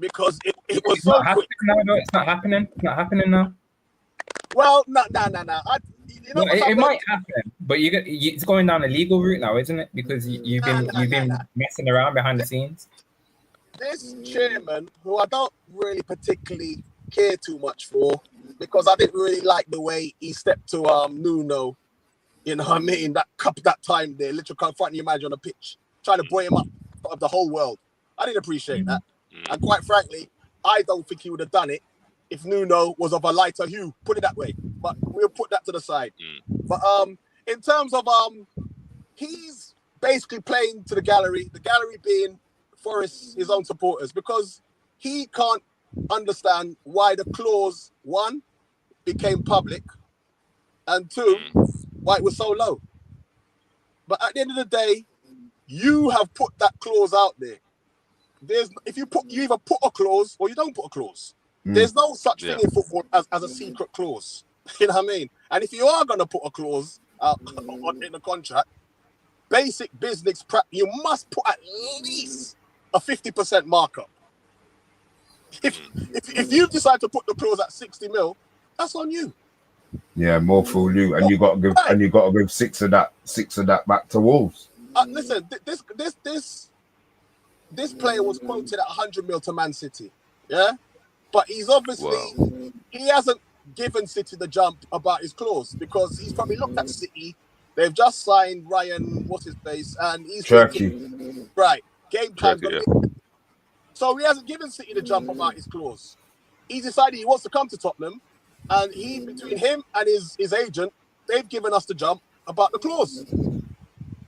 because it was It's so not quick. happening now. No, it's not happening. It's not happening now. Well, no. You know No, what's it happened? might happen, but it's going down a legal route now, isn't it? Because you've been messing around behind the scenes. This chairman, who I don't really particularly care too much for, because I didn't really like the way he stepped to Nuno. You know what I mean? That time there, literally can't front your manager on the pitch, trying to buoy him up in front of the whole world. I didn't appreciate that. And quite frankly, I don't think he would have done it if Nuno was of a lighter hue, put it that way. But we'll put that to the side. But in terms of he's basically playing to the gallery being Forest, his own supporters, because he can't understand why the clause 1 became public and 2 why it was so low. But at the end of the day, you have put that clause out there. You either put a clause or you don't put a clause. There's no such thing in football as a secret clause. You know what I mean? And if you are going to put a clause in the contract, basic business prep, you must put at least a 50% markup. If you decide to put the clause at 60 mil, that's on you. Yeah, more fool you, and you got to give 6 of that back to Wolves. Listen, this player was quoted at 100 mil to Man City, yeah, but he's obviously he hasn't given City the jump about his clause, because he's probably looked at City. They've just signed Ryan, what's his face, and he's thinking, right, game time's gonna be. So he hasn't given City the jump about his clause. He decided he wants to come to Tottenham, and between him and his agent, they've given us the jump about the clause.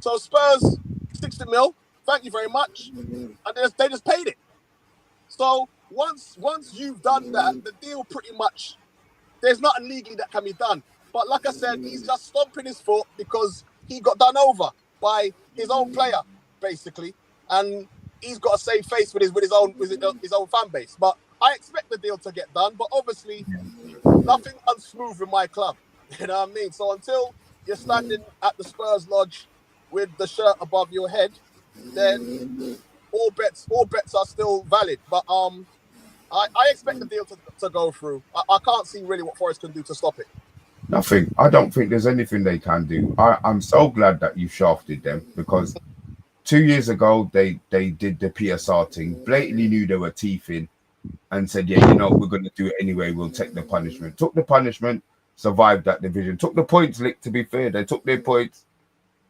So Spurs, 60 mil, thank you very much, and they just paid it. So once you've done that, the deal pretty much, there's nothing legally that can be done. But like I said, he's just stomping his foot because he got done over by his own player, basically, and he's got to save face with his own fan base. But I expect the deal to get done, but obviously nothing unsmooth in my club. You know what I mean? So until you're standing at the Spurs lodge with the shirt above your head, then all bets are still valid. But I expect the deal to go through. I can't see really what Forest can do to stop it. Nothing. I don't think there's anything they can do. I'm so glad that you shafted them, because 2 years ago they did the PSR thing, blatantly knew they were teething, and said, yeah, we're going to do it anyway. We'll take the punishment. Took the punishment, survived that division. Took the points, Lick, to be fair. They took their points.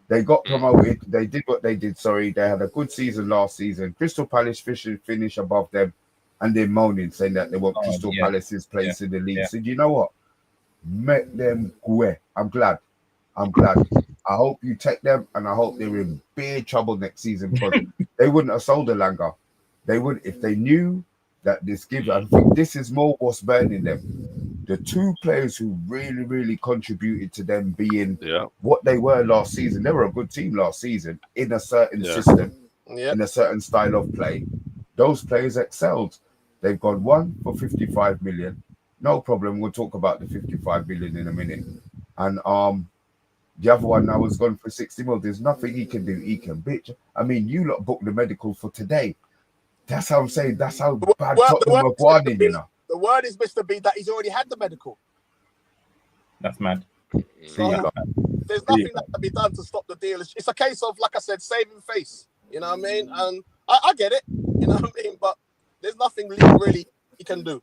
They got promoted. They did what they did, sorry. They had a good season last season. Crystal Palace finish above them, and they're moaning, saying that they want Crystal Palace's place in the league. Yeah. So you know what? Make them go. I'm glad. I hope you take them, and I hope they're in big trouble next season, because they wouldn't have sold Elanga. They would, if they knew that this gives. I think this is more what's burning them. The 2 players who really, really contributed to them being what they were last season. They were a good team last season in a certain system, in a certain style of play. Those players excelled. They've gone one for 55 million. No problem. We'll talk about the 55 million in a minute. And the other one now has gone for 60 mil. There's nothing he can do. He can bitch. I mean, you lot booked the medical for today. That's how I'm saying. That's how bad Tottenham are guarding, you know. The word is, Mr. B, that he's already had the medical. That's mad. So there's nothing that can be done to stop the deal. It's a case of, like I said, saving face. You know what I mean? And I get it. You know what I mean? But there's nothing really he can do.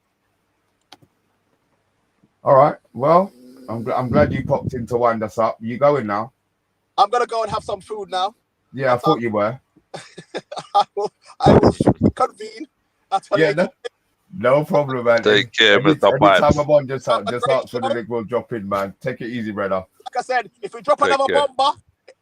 All right. Well, I'm glad you popped in to wind us up. You going now? I'm gonna go and have some food now. Yeah, I thought you were. I will convene. No problem, man. Take care, Mr. Anytime I'm on, just ask for the link. We'll drop in, man. Take it easy, brother. Like I said, if we drop another bomber,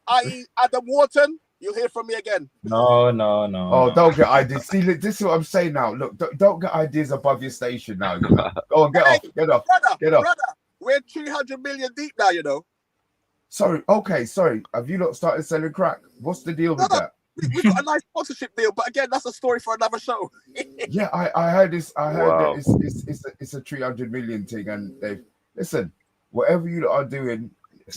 i.e. Adam Wharton, you'll hear from me again. No. Oh, don't get ideas. See, look, this is what I'm saying now. Look, don't get ideas above your station now. You know? Go on, get off. Brother, we're 300 million deep now, you know. Sorry. Have you not started selling crack? What's the deal with that? we've got a nice sponsorship deal, but again, that's a story for another show. Yeah, I heard this. I heard Wow. that it's a 300 million thing, and they've listen. Whatever you lot are doing,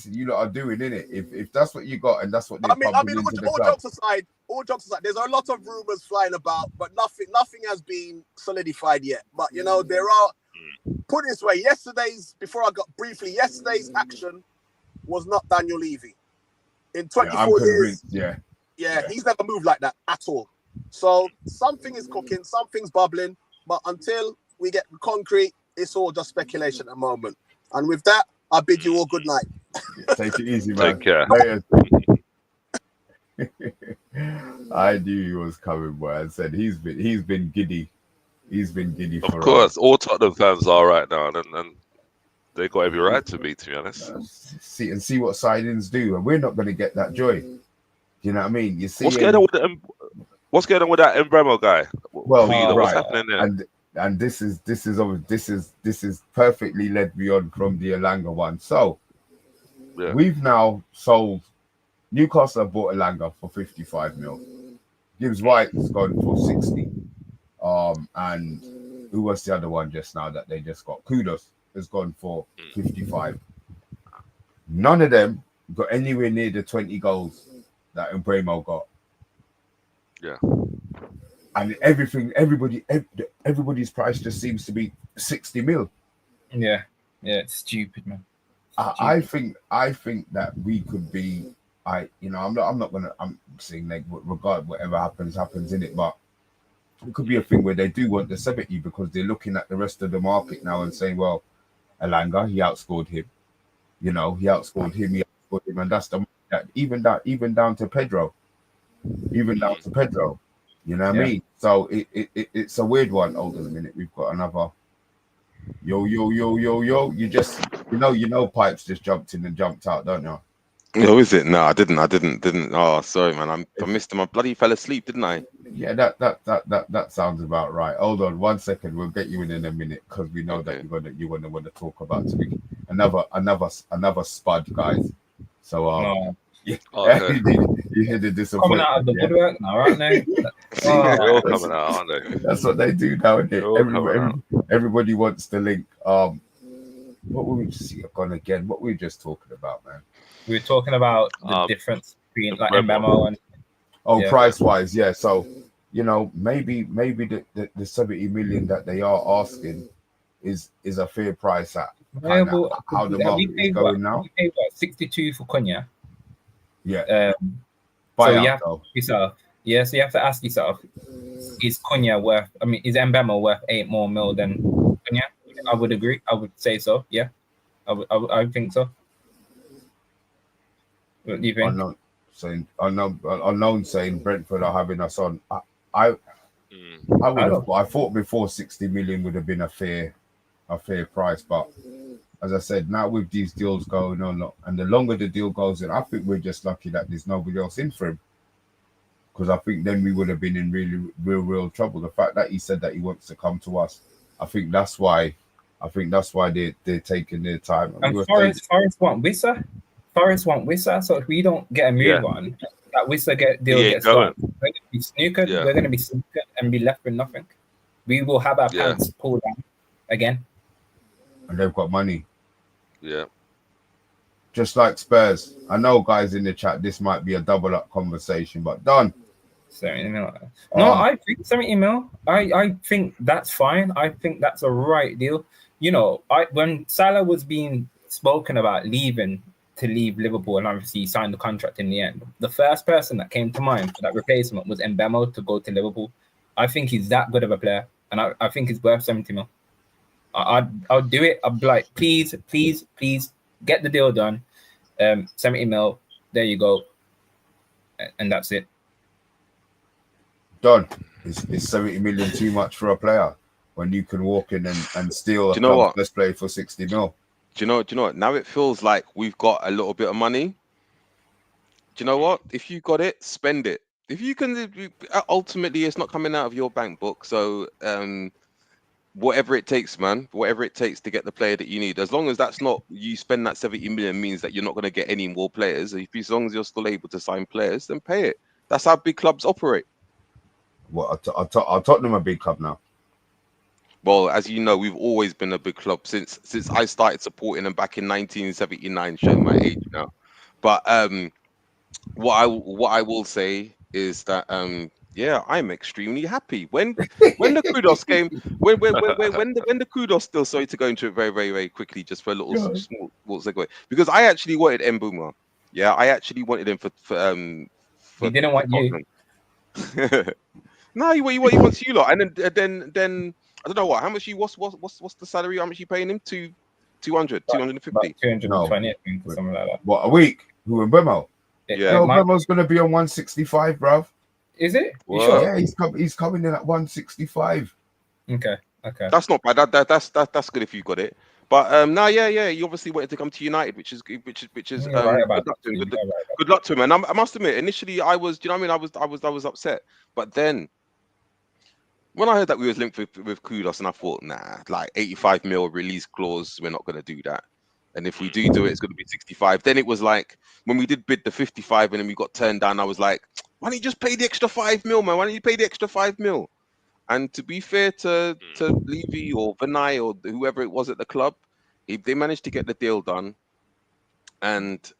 you lot are doing in it. If that's what you got, and that's what they're pumping into the all club. all jokes aside, there's a lot of rumors flying about, but nothing has been solidified yet. But you know, there are. Put it this way, yesterday's action was not Daniel Levy. In 24 years, yeah, he's never moved like that at all. So something is cooking, something's bubbling, but until we get concrete, it's all just speculation at the moment. And with that, I bid you all good night. Take it easy, man. Take care. I knew he was coming, boy. I said he's been giddy. He's been giddy for Of course, all Tottenham fans are right now, and they got every right to be honest. See what signings do, and we're not going to get that joy. Do you know what I mean? You see, what's going on with that Embremo guy? Well, what's happening there? And this is perfectly led me on from the Elanga one. So we've now sold. Newcastle have bought Elanga for 55 mil. Gibbs White's gone for 60. And who was the other one just now that they just got? Kudos has gone for 55. None of them got anywhere near the 20 goals that Embremo got. Yeah. And everybody's price just seems to be 60 mil. Yeah, it's stupid, man. I think that we could be. I'm saying like regard whatever happens in it, but it could be a thing where they do want the 70 because they're looking at the rest of the market now and saying, well, Elanga, he outscored him. You know, he outscored him, and that's the even down to Pedro. You know what I mean? So it's a weird one. Hold on a minute, we've got another. Yo. You just Pipes just jumped in and jumped out, don't you? No, is it? No, I didn't. Oh, sorry, man. I missed him. I bloody fell asleep, didn't I? Yeah, that sounds about right. Hold on 1 second. We'll get you in a minute because we know that you're gonna want to talk about another spud, guys. So you hear the disappointment. Coming out of the woodwork now, right now. They're all coming out, aren't they? That's what they do now, isn't it? Everybody wants to link. What were we just gone again? What were we just talking about, man? We were talking about the difference between like Mbemo and price wise, yeah. So maybe the 70 million that they are asking is a fair price at how the market is going now. We paid 62 for Cunha. Yeah. So you have to ask yourself. Yeah, so you have to ask yourself: is Cunha worth? I mean, is Mbemo worth 8 more mil than Cunha? I would agree. I would say so. Yeah, I would think so. What do you think? Unknown saying Brentford are having us on. I thought before 60 million would have been a fair price, but as I said, now with these deals going on, and the longer the deal goes in, I think we're just lucky that there's nobody else in for him. Because I think then we would have been in real trouble. The fact that he said that he wants to come to us, I think that's why they're taking their time. And Forest want Wissa. Forest want Wissa. So if we don't get a move on, that Wissa deal gets done, we're going to be snookered. Yeah. We're going to be snookered and be left with nothing. We will have our pants pulled down again. And they've got money. Yeah. Just like Spurs. I know, guys in the chat, this might be a double up conversation, but done. 70 mil. No, I think 70 mil. I think that's fine. I think that's a right deal. When Salah was being spoken about leaving to leave Liverpool, and obviously he signed the contract in the end, the first person that came to mind for that replacement was Mbemo to go to Liverpool. I think he's that good of a player, and I think he's worth 70 mil. I'll do it. I'll be like, please, get the deal done. 70 mil. There you go. And that's it. Done. Is 70 million too much for a player when you can walk in and steal let's play for 60 mil? Do you know what? Now it feels like we've got a little bit of money. Do you know what? If you got it, spend it. If you can, ultimately, it's not coming out of your bank book. So, whatever it takes, man, whatever it takes to get the player that you need. As long as that's not you spend that 70 million means that you're not going to get any more players. As long as you're still able to sign players, then pay it. That's how big clubs operate. What are Tottenham a big club now? Well, as you know, we've always been a big club since I started supporting them back in 1979. Showing my age now, but what I will say is that yeah, I'm extremely happy when the kudos came when the kudos still, sorry to go into it very very very quickly just for a little small segue, because I actually wanted Mbuma. Yeah, I actually wanted him He didn't want you. Tottenham. No, he wants you lot, and then I don't know how much what's the salary? How much you paying him? 200, 250. About 220, I think, or something like that. What, a week? Who in Bremo? Yeah. No, Bremo's going to be on 165, bruv. Is it? Well, sure? Yeah, he's coming in at 165. Okay. That's not bad. That's good if you got it. But no, yeah. He obviously wanted to come to United, which is right good luck to him. Good luck to him. And I must admit, initially I was, do you know what I mean? I was upset, but then when I heard that we was linked with Kudos, and I thought, nah, like 85 mil release clause, we're not going to do that. And if we do it, it's going to be 65. Then it was like when we did bid the 55 and then we got turned down, I was like, why don't you just pay the extra 5 mil, man? Why don't you pay the extra 5 mil? And to be fair to Levy or Vinay or whoever it was at the club, they managed to get the deal done. And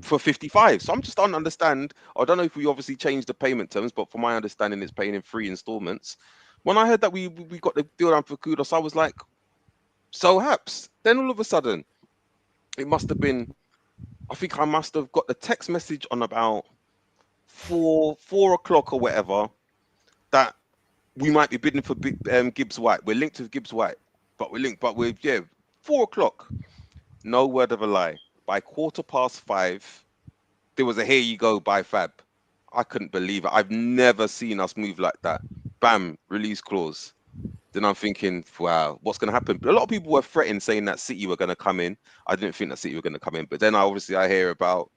for 55. So I'm just don't understand. I don't know if we obviously changed the payment terms, but from my understanding, it's paying in 3 installments. When I heard that we got the deal done for Kudos, I was like, so haps. Then all of a sudden, it must have been, I think I must have got the text message on about 4 o'clock or whatever that we might be bidding for Gibbs White. We're linked with Gibbs White, but we're 4 o'clock. No word of a lie. By 5:15, there was a here you go by Fab. I couldn't believe it. I've never seen us move like that. Bam, release clause. Then I'm thinking, wow, what's going to happen? But a lot of people were threatening, saying that City were going to come in. I didn't think that City were going to come in. But then I hear about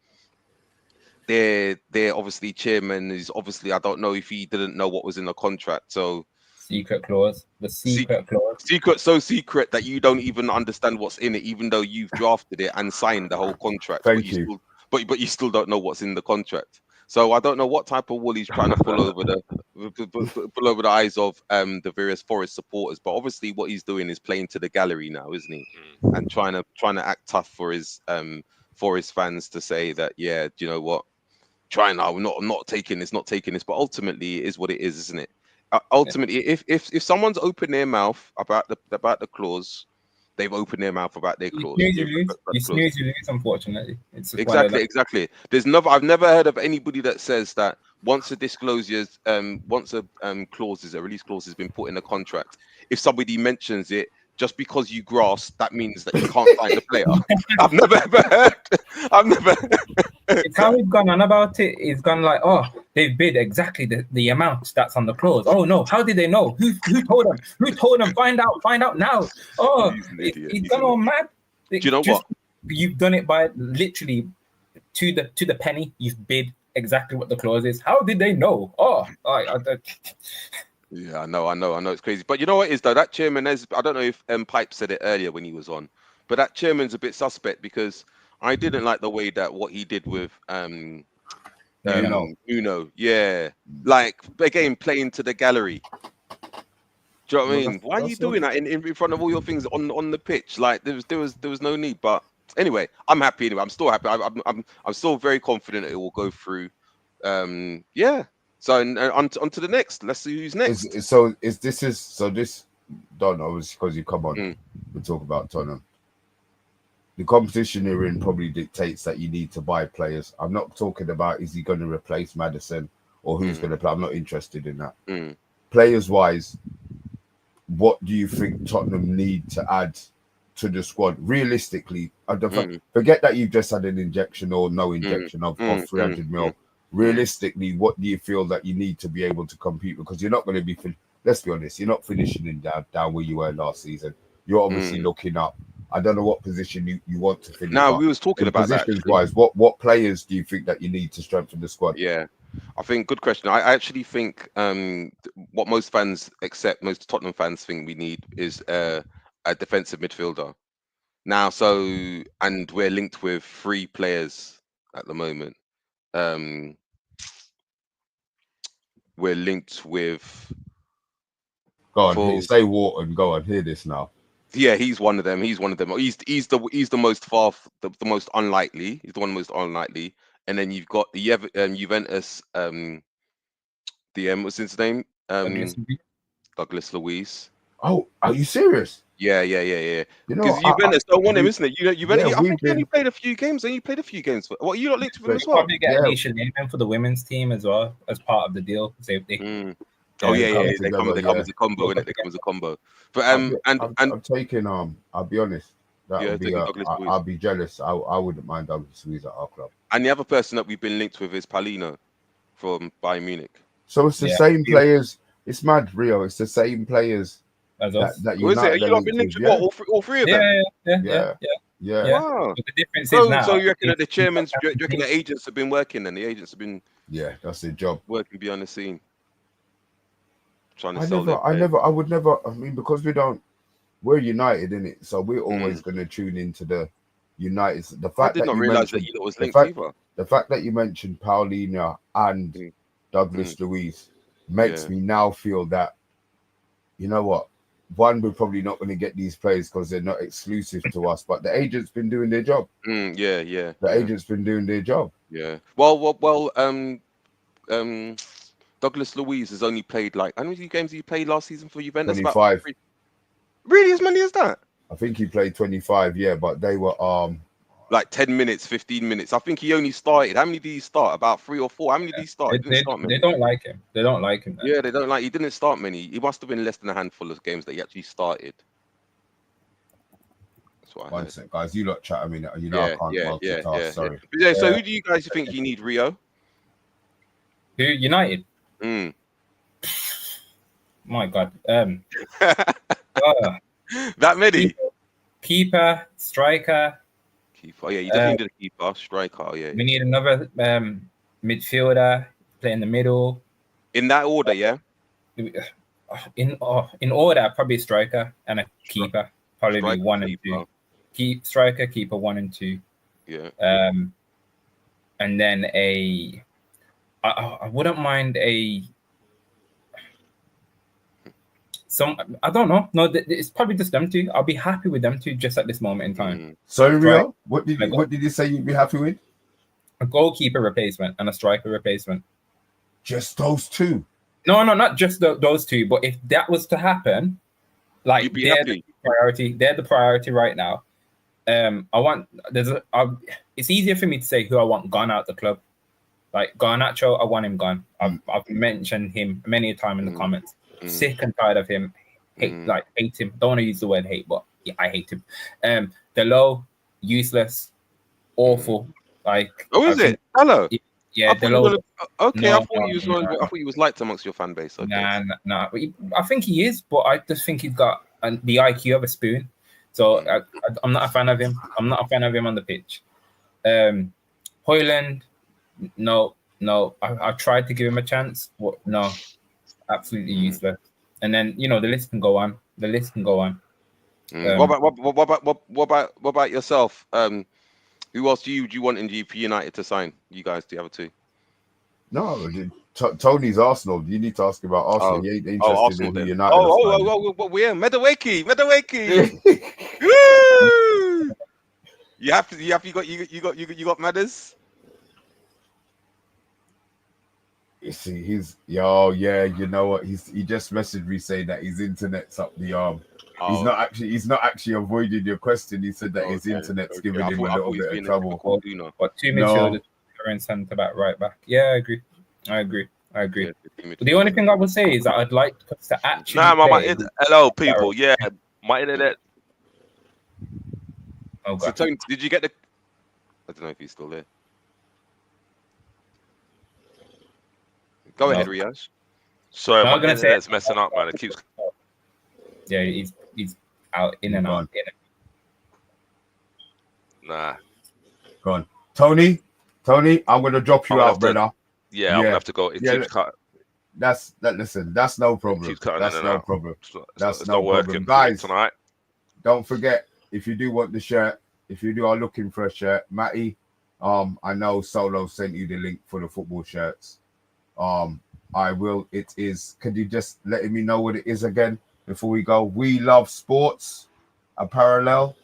their obviously chairman is obviously, I don't know if he didn't know what was in the contract. So secret clause, the secret clause. Secret, so secret that you don't even understand what's in it, even though you've drafted it and signed the whole contract. Thank you. But you still don't know what's in the contract. So I don't know what type of wool he's trying to pull over the eyes of the various Forest supporters. But obviously, what he's doing is playing to the gallery now, isn't he? And trying to act tough for his Forest fans to say that, yeah, do you know what? Try now. I'm not taking this. But ultimately, it is what it is, isn't it? Ultimately, if someone's opened their mouth about the clause, they've opened their mouth about their clause. You snooze, you lose. Unfortunately, it's exactly. I've never heard of anybody that says that once a disclosures, once a release clause has been put in a contract, if somebody mentions it, just because you grasp, that means that you can't find the player. I've never ever heard. It's how we've gone on about it. It's gone like, oh, they've bid exactly the amount that's on the clause. Oh no, how did they know? Who told them? Who told them? Find out now. Oh, he's gone all mad. Do you know what? You've done it by literally to the penny. You've bid exactly what the clause is. How did they know? Yeah, I know it's crazy. But you know what it is though? That chairman I don't know if Pipe said it earlier when he was on, but that chairman's a bit suspect because I didn't like the way that what he did with Uno. Yeah. Like again, playing to the gallery. Do you know what I mean? Why are you doing that in front of all your things on the pitch? Like there was no need. But anyway, I'm happy anyway. I'm still happy. I'm still very confident it will go through. Yeah. So on to the next. Let's see who's next. This don't know, it's because you come on we talk about Tottenham. The competition you're in probably dictates that you need to buy players. I'm not talking about is he going to replace Maddison or who's going to play. I'm not interested in that. Players wise, what do you think Tottenham need to add to the squad realistically? Forget that you've just had an injection or no injection of 300 mil. Realistically, what do you feel that you need to be able to compete? Because you're not going to be, let's be honest, you're not finishing in down where you were last season. You're obviously looking up. I don't know what position you want to finish. Now we was talking about positions wise. What players do you think that you need to strengthen the squad? Yeah, I think good question. I actually think what most Tottenham fans think we need is a defensive midfielder. Now, and we're linked with 3 players at the moment. we're linked with. Go on, Full- say Wharton. Go on, hear this now. Yeah, he's one of them. He's one of them. He's the most the most unlikely. He's the one most unlikely. And then you've got the Juventus what's his name? Douglas Luiz. Oh, are you serious? Yeah. You know, Because Juventus don't want him, isn't it? Juventus. Yeah, I think he only played a few games. And he played a few games. Well, you not linked with him as well. Probably get Anisha Nathan for the women's team as well as part of the deal. Oh yeah. come They together, come as a combo, innit? They come as a combo. But I'm taking I'll be honest. That would be taking Douglas Luiz. I'll be jealous. I wouldn't mind Douglas Luiz at our club. And the other person that we've been linked with is Paulino from Bayern Munich. So it's the same players. It's mad, Rio. It's the same players as us. that Is it? Are you not been linked with all three of them? Yeah. Wow. But the difference is now. So you reckon that the chairman's, you reckon the agents have been working, and the agents have been that's their job. working behind the scene, trying to I sell their would never. I mean, because we're United in it, so we're always going to tune into the United. The fact I did not realize that you was linked either. The fact that you mentioned Paulina and Douglas Luiz makes me now feel that, you know what, one, we're probably not going to get these players because they're not exclusive to us, but the agent's been doing their job. The agent's been doing their job. Yeah. Well. Douglas Luiz has only played how many games he played last season for Juventus? 25. Really, as many as that? I think he played 25. Yeah, but they were 10 minutes, 15 minutes. I think he only started. How many did he start? About 3 or 4. How many did he start? They don't like him. They don't like him. Yeah, they don't like. He didn't start many. He must have been less than a handful of games that he actually started. That's what I heard. One sec, guys. You lot chat. I mean, I can't multitask. Sorry. Yeah. So who do you guys think you need, Rio? Who? United. My God. That many. Keeper, striker. Keeper. Yeah, you definitely need a keeper, striker. Yeah. We need another midfielder, play in the middle. In that order, yeah. In order, probably a striker and a keeper. Probably striker, 1 and 2. Striker, keeper 1 and 2. Yeah. And then I wouldn't mind I don't know. No, it's probably just them two. I'll be happy with them two just at this moment in time. Sorry, Rio. What did you say you'd be happy with? A goalkeeper replacement and a striker replacement. Just those two? No, not just those two. But if that was to happen, they're the priority. They're the priority right now. It's easier for me to say who I want gone out the club. Like Garnacho, I want him gone. I've mentioned him many a time in the comments. Sick and tired of him. Hate him. Don't want to use the word hate, but yeah, I hate him. Delo, useless, awful. Is it? Hello. Yeah, Delo. Okay, I thought he was liked amongst your fan base. Okay. Nah. I think he is, but I just think he's got the IQ of a spoon. So I'm not a fan of him. I'm not a fan of him on the pitch. Højlund, no. I tried to give him a chance. No, absolutely useless. And then the list can go on. What about yourself? Who else do you want in GP United to sign? You guys, the other two? No, Tony's Arsenal. You need to ask about Arsenal. He ain't interested Arsenal, in United. We're Medawaki. You got Madders? You see, you know what? He just messaged me saying that his internet's up the arm. He's not actually avoiding your question. He said that his internet's giving him a little bit of trouble. But 2 midfielders and centre back, right back. Yeah, I agree. But the only thing I would say is that I'd like to actually. Hello, people. Yeah, my internet. Oh, God. So, Tony, did you get the? I don't know if he's still there. Go ahead, Riaz. Sorry, my internet's messing up, man. It keeps. Yeah, he's out in and out. Nah. Go on, Tony, I'm gonna drop you out, brother. Yeah, I'm gonna have to go. It keeps cutting. Listen. That's no problem. That's no problem. That's no problem, guys. Tonight. Don't forget, if you do want the shirt, if you are looking for a shirt, Matty, I know Solo sent you the link for the football shirts. I will. It is. Could you just let me know what it is again before we go? We Love Sports, a parallel,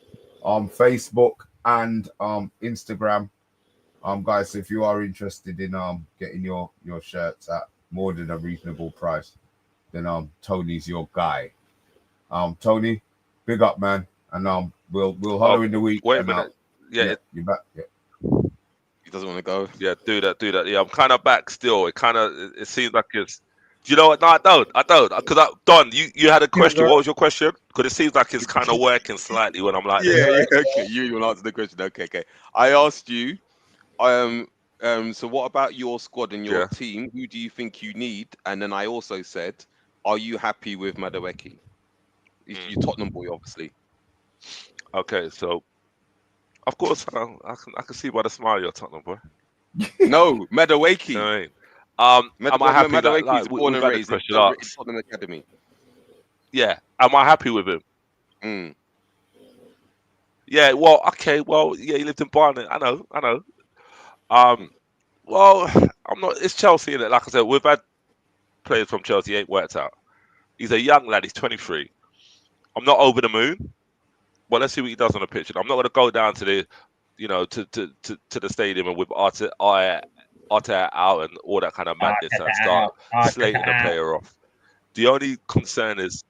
Facebook and Instagram. Guys, if you are interested in getting your shirts at more than a reasonable price, then Tony's your guy. Tony, big up, man, and we'll holler in the week. Wait a and, minute. Yeah, you back. Yeah. He doesn't want to go. yeah, do that. Yeah, I'm kind of back still. It seems like it's. Do you know what? No, I don't. Because Don, you had a question. What was your question? Because it seems like it's kind of working slightly when I'm like this. Yeah. Okay, you will answer the question. Okay. I asked you. So what about your squad and your Yeah. team? Who do you think you need? And then I also said, are you happy with Madueke? You Tottenham boy, obviously. Okay, so of course I can see by the smile you're Tottenham boy. No, Madueke. You know what I mean? Am I happy? Madueke is We've born and had this raised in question asked. Tottenham Academy. Yeah. Am I happy with him? Mm. Yeah. Well, okay. Well, yeah. He lived in Barnet. I know. Well, I'm not. It's Chelsea, innit? Like I said, we've had players from Chelsea ain't worked out. He's a young lad. He's 23. I'm not over the moon. Well, let's see what he does on the pitch. And I'm not going to go down to the, to the stadium and with Arteta out and all that kind of madness and start slating the player off. The only concern is,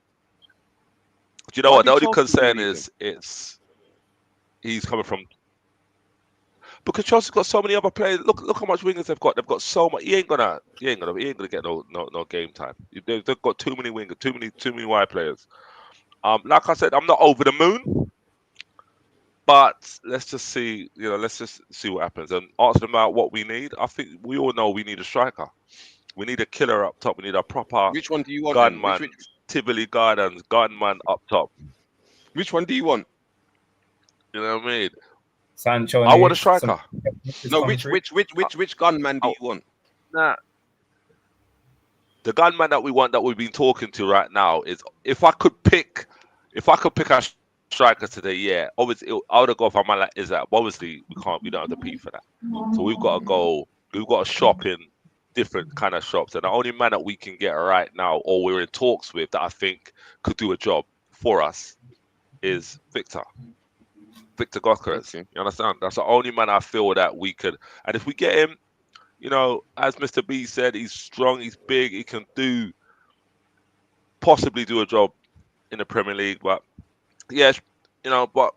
do you know what? The only concern is he's coming from. Because Chelsea's got so many other players. Look how much wingers they've got. They've got so much. He ain't gonna get no game time. They've got too many wingers, too many wide players. Like I said, I'm not over the moon, but let's just see. Let's just see what happens and ask them about what we need. I think we all know we need a striker. We need a killer up top. We need a proper. Which one do you want? Gunman, Tivoli Gardens, gunman up top. Which one do you want? You know what I mean? Sancho. I want a striker. No, which gunman do you want? Nah. The gunman that we want, that we've been talking to right now, is if I could pick our striker today, yeah, obviously I would have gone for a man like Isaac. Obviously, we don't have to pay for that. So we've got to shop in different kind of shops, and the only man that we can get right now, or we're in talks with, that I think could do a job for us, is Victor Gokras. Okay. You understand? That's the only man I feel that we could, and if we get him, as Mr. B said, he's strong, he's big, he can possibly do a job in the Premier League. But yes, but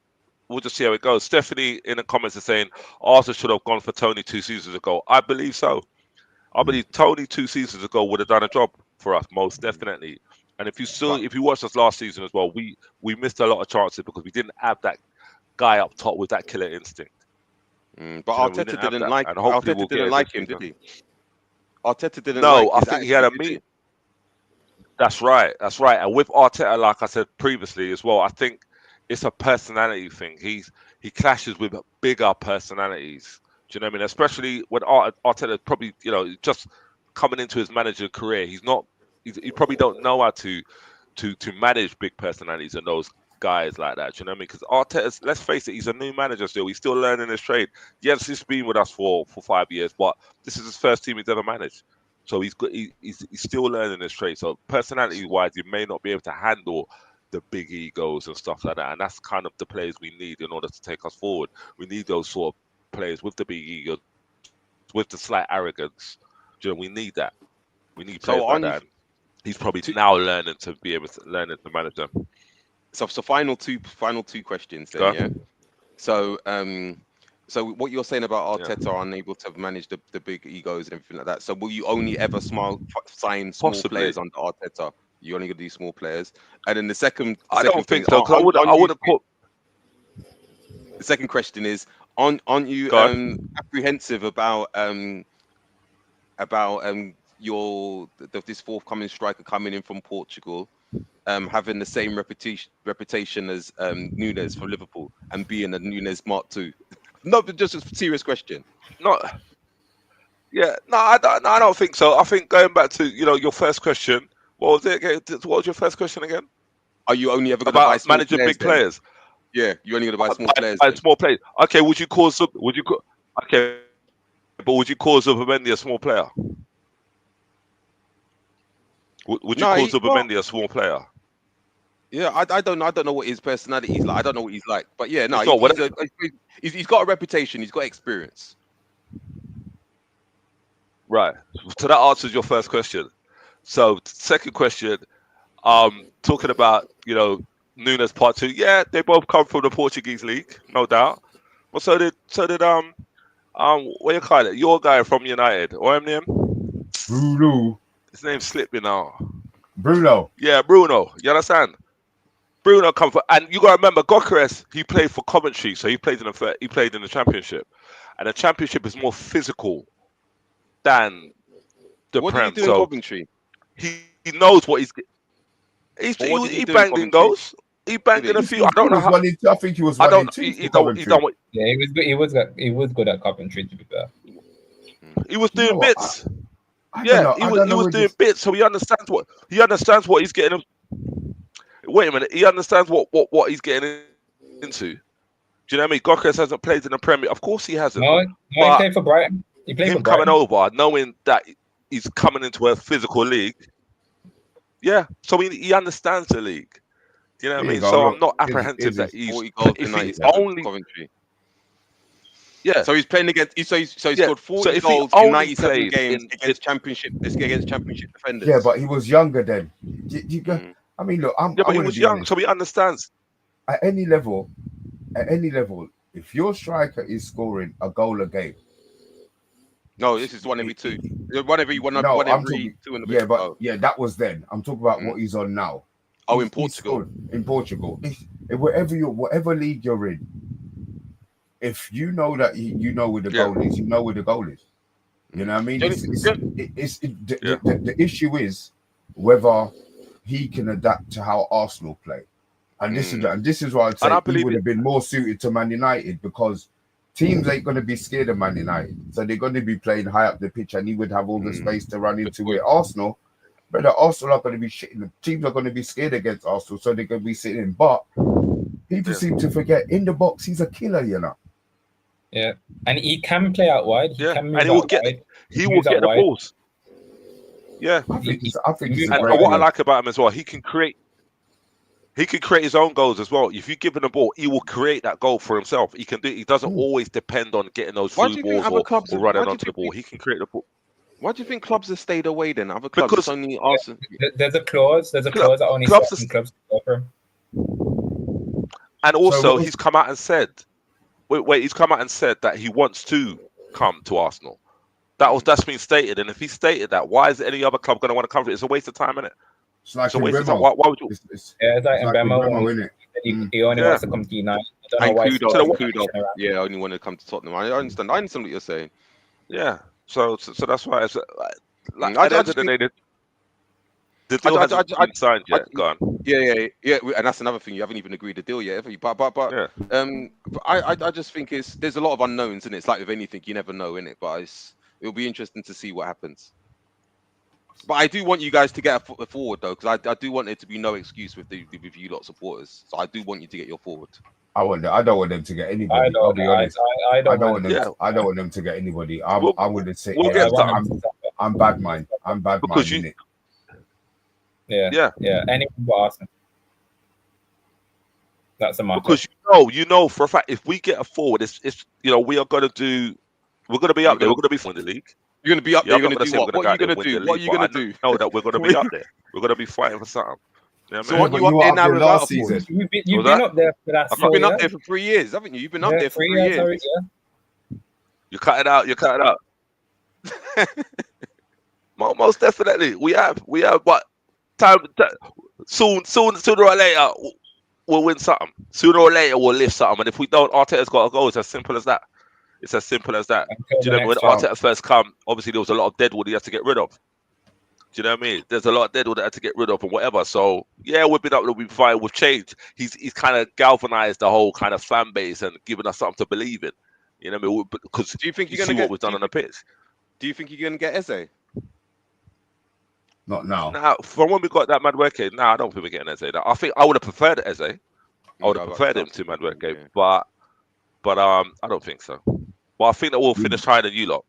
we'll just see how it goes. Stephanie in the comments is saying Arsenal should have gone for Tony 2 seasons ago. I believe so. I believe Tony 2 seasons ago would have done a job for us, most definitely. And if you watched us last season as well, we missed a lot of chances because we didn't have that guy up top with that killer instinct. But Arteta didn't like him, did he? Arteta didn't. No, I think he had a meeting. That's right. And with Arteta, like I said previously as well, I think it's a personality thing. He clashes with bigger personalities. Do you know what I mean? Especially when Arteta probably, just coming into his manager career, he probably don't know how to manage big personalities and those guys like that. Do you know what I mean? Because Arteta, let's face it, he's a new manager still. He's still learning his trade. Yes, he's been with us for 5 years, but this is his first team he's ever managed. So he's still learning his trade. So personality-wise, he may not be able to handle the big egos and stuff like that. And that's kind of the players we need in order to take us forward. We need those sort of players with the big egos, with the slight arrogance. Do you know, we need that. We need players like that. He's probably now learning to manage them. So final two questions then, yeah. So what you're saying about Arteta unable to manage the big egos and everything like that. So will you only ever sign small players under Arteta? You only gonna do small players, and then the second. I don't think so. Because I wouldn't put. The second question is: aren't you apprehensive about this forthcoming striker coming in from Portugal? Having the same reputation as Nunes from Liverpool and being a Nunes Mark II? No, just a serious question. I don't think so. I think going back to your first question, what was it? What was your first question again? Are you only ever going to buy managing big players? Yeah, you're only going to buy small players. Small players. Okay, would you call Zubimendi a small player? Would you No, call he's not. Zubimendi a small player? Yeah, I don't know. I don't know what his personality is like. I don't know what he's like. But yeah, no, He's not. he's got a reputation. He's got experience. Right. So that answers your first question. So second question, talking about Nunes part 2. Yeah, they both come from the Portuguese league, no doubt. But so did what you call it? Your guy from United. What his name? Bruno. His name slipped me now. Bruno. Yeah, Bruno. You understand? Bruno come for, and you got to remember, Gokares, he played for Coventry, so he played in the Championship, and the Championship is more physical than the What did he Prem. do in So Coventry? he knows what What did he do in banged in Coventry? goals. He banged Did in a he? few. I don't know how. I think he was I running don't. two for He Coventry. don't. Yeah, he was good at Coventry, to be fair. He was You know doing what? bits. I don't Yeah, know. he I was don't know doing this. bits. So he understands what he's getting. Wait a minute. He understands what he's getting into. Do you know what I mean? Gokares hasn't played in the Premier. Of course he hasn't. No, he But played for Brighton. He played for him coming Brighton. over, knowing that he's coming into a physical league. Yeah, so he understands the league. Do you know what I Here you mean? go, So look. I'm not Here's apprehensive that his- he's 40 goals if in he's 97 only Coventry. yeah. So he's playing against. So he Yeah. scored So 40 if he goals in only 97 played games in against championship defenders. Yeah, but he was younger then. Mm. I mean, look, yeah, but I he want to was be young, honest. so he understands. At any level, if your striker is scoring a goal a game, No, this is one every two. One every two and a bit. yeah, but that was then. I'm talking about what he's on now. Oh, in He's Portugal. scoring in Portugal. Whatever league you're in, if you know that you know where the goal is, you know where the goal is. You know what I mean? The issue is whether he can adapt to how Arsenal play, and this is why I'd say he would have been more suited to Man United, because teams ain't going to be scared of Man United, so they're going to be playing high up the pitch, and he would have all the space to run into it. Arsenal are going to be shitting. The teams are going to be scared against Arsenal, so they're going to be sitting. But people seem to forget, in the box he's a killer, you know. Yeah, and he can play out wide. He can move out wide. He will get the balls. Yeah, I think he's a great and what I like about him as well, he can create his own goals as well. If you give him the ball, he will create that goal for himself. He can do. He doesn't always depend on getting those through balls or running onto the ball. He can create the ball. Why do you think clubs have stayed away then? Other clubs, because only Arsenal. There's a clause. There's a clause that only certain clubs offer him. And also, he's come out and said, he's come out and said that he wants to come to Arsenal. That's been stated, and if he stated that, why is any other club going to want to come to it? It's a waste of time, isn't it? It's like a waste of time. Why would you? It's like Mbemo, isn't it? He only wants to come to United. I don't know why Kudo, only want to come to Tottenham. I understand what you're saying. Yeah, so that's why it's like at the end of the day, the deal hasn't been signed yet. Go on. Yeah, and that's another thing. You haven't even agreed the deal yet, have you? But I just think there's a lot of unknowns, and it's like with anything, you never know, innit? But it'll be interesting to see what happens. But I do want you guys to get a forward though, because I do want there to be no excuse with you lot supporters. So I do want you to get your forward. I don't want them to get anybody. I'll be honest. I don't want them to get anybody. I wouldn't say. I'm bad mind. I'm bad mind. Yeah. Anyone but Arsenal. That's a matter. Because you know for a fact, if we get a forward, it's we're going to be up there. We're going to be in the league. You're going to be up there. You're going to do what? What are you going to do? What are you going to do? No, that we're going to be up there. We're going to be fighting for something. So aren't you up there now without a season? You've been up there for that. You've been up there for 3 years, haven't you? You've been up there for 3 years. You cut it out. Most definitely, we have. But sooner or later, we'll win something. Sooner or later, we'll lift something. And if we don't, Arteta's got to go. It's as simple as that. Do you know when Arteta first come? Obviously, there was a lot of deadwood he had to get rid of. Do you know what I mean? There's a lot of deadwood that had to get rid of and whatever. So yeah, we've been up there, we've been fine, we've changed. He's kind of galvanized the whole kind of fan base and given us something to believe in. You know what I mean? Because do you think you're going to get what we've done on the pitch? Do you think you're going to get Eze? Not now. Now, from when we got that Madueke, I don't think we're getting Eze. I think I would have preferred Eze. I would have preferred him to Madueke, but I don't think so. Well, I think that we'll finish higher than you lot.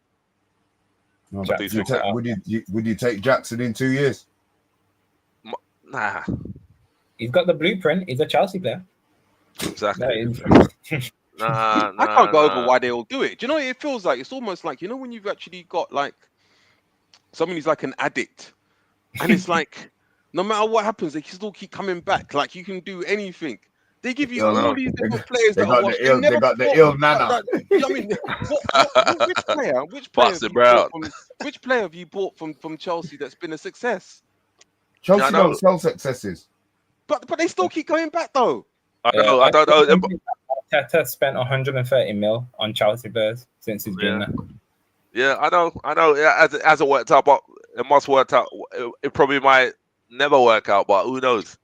No, would you take Jackson in 2 years? Nah, He's got the blueprint. He's a Chelsea player. exactly. I Nah. can't go over why they all do it. Do you know what it feels like? It's almost like, you know, when you've actually got like someone who's like an addict, and it's like no matter what happens, they can still keep coming back. Like you can do anything. They give you I all know. these different players They that got are washed. the ill. They got the ill nana. You know what I mean? Which player? Which player have Busted you bro bought out. from? Which player have you bought from Chelsea that's been a success? Chelsea Yeah, I know. don't sell successes. But they still keep coming back though. I know. I don't know. Teta spent 130 mil on Chelsea players since he's been there. Yeah, I know. Yeah, as it worked out, but it must work out. It probably might never work out, but who knows?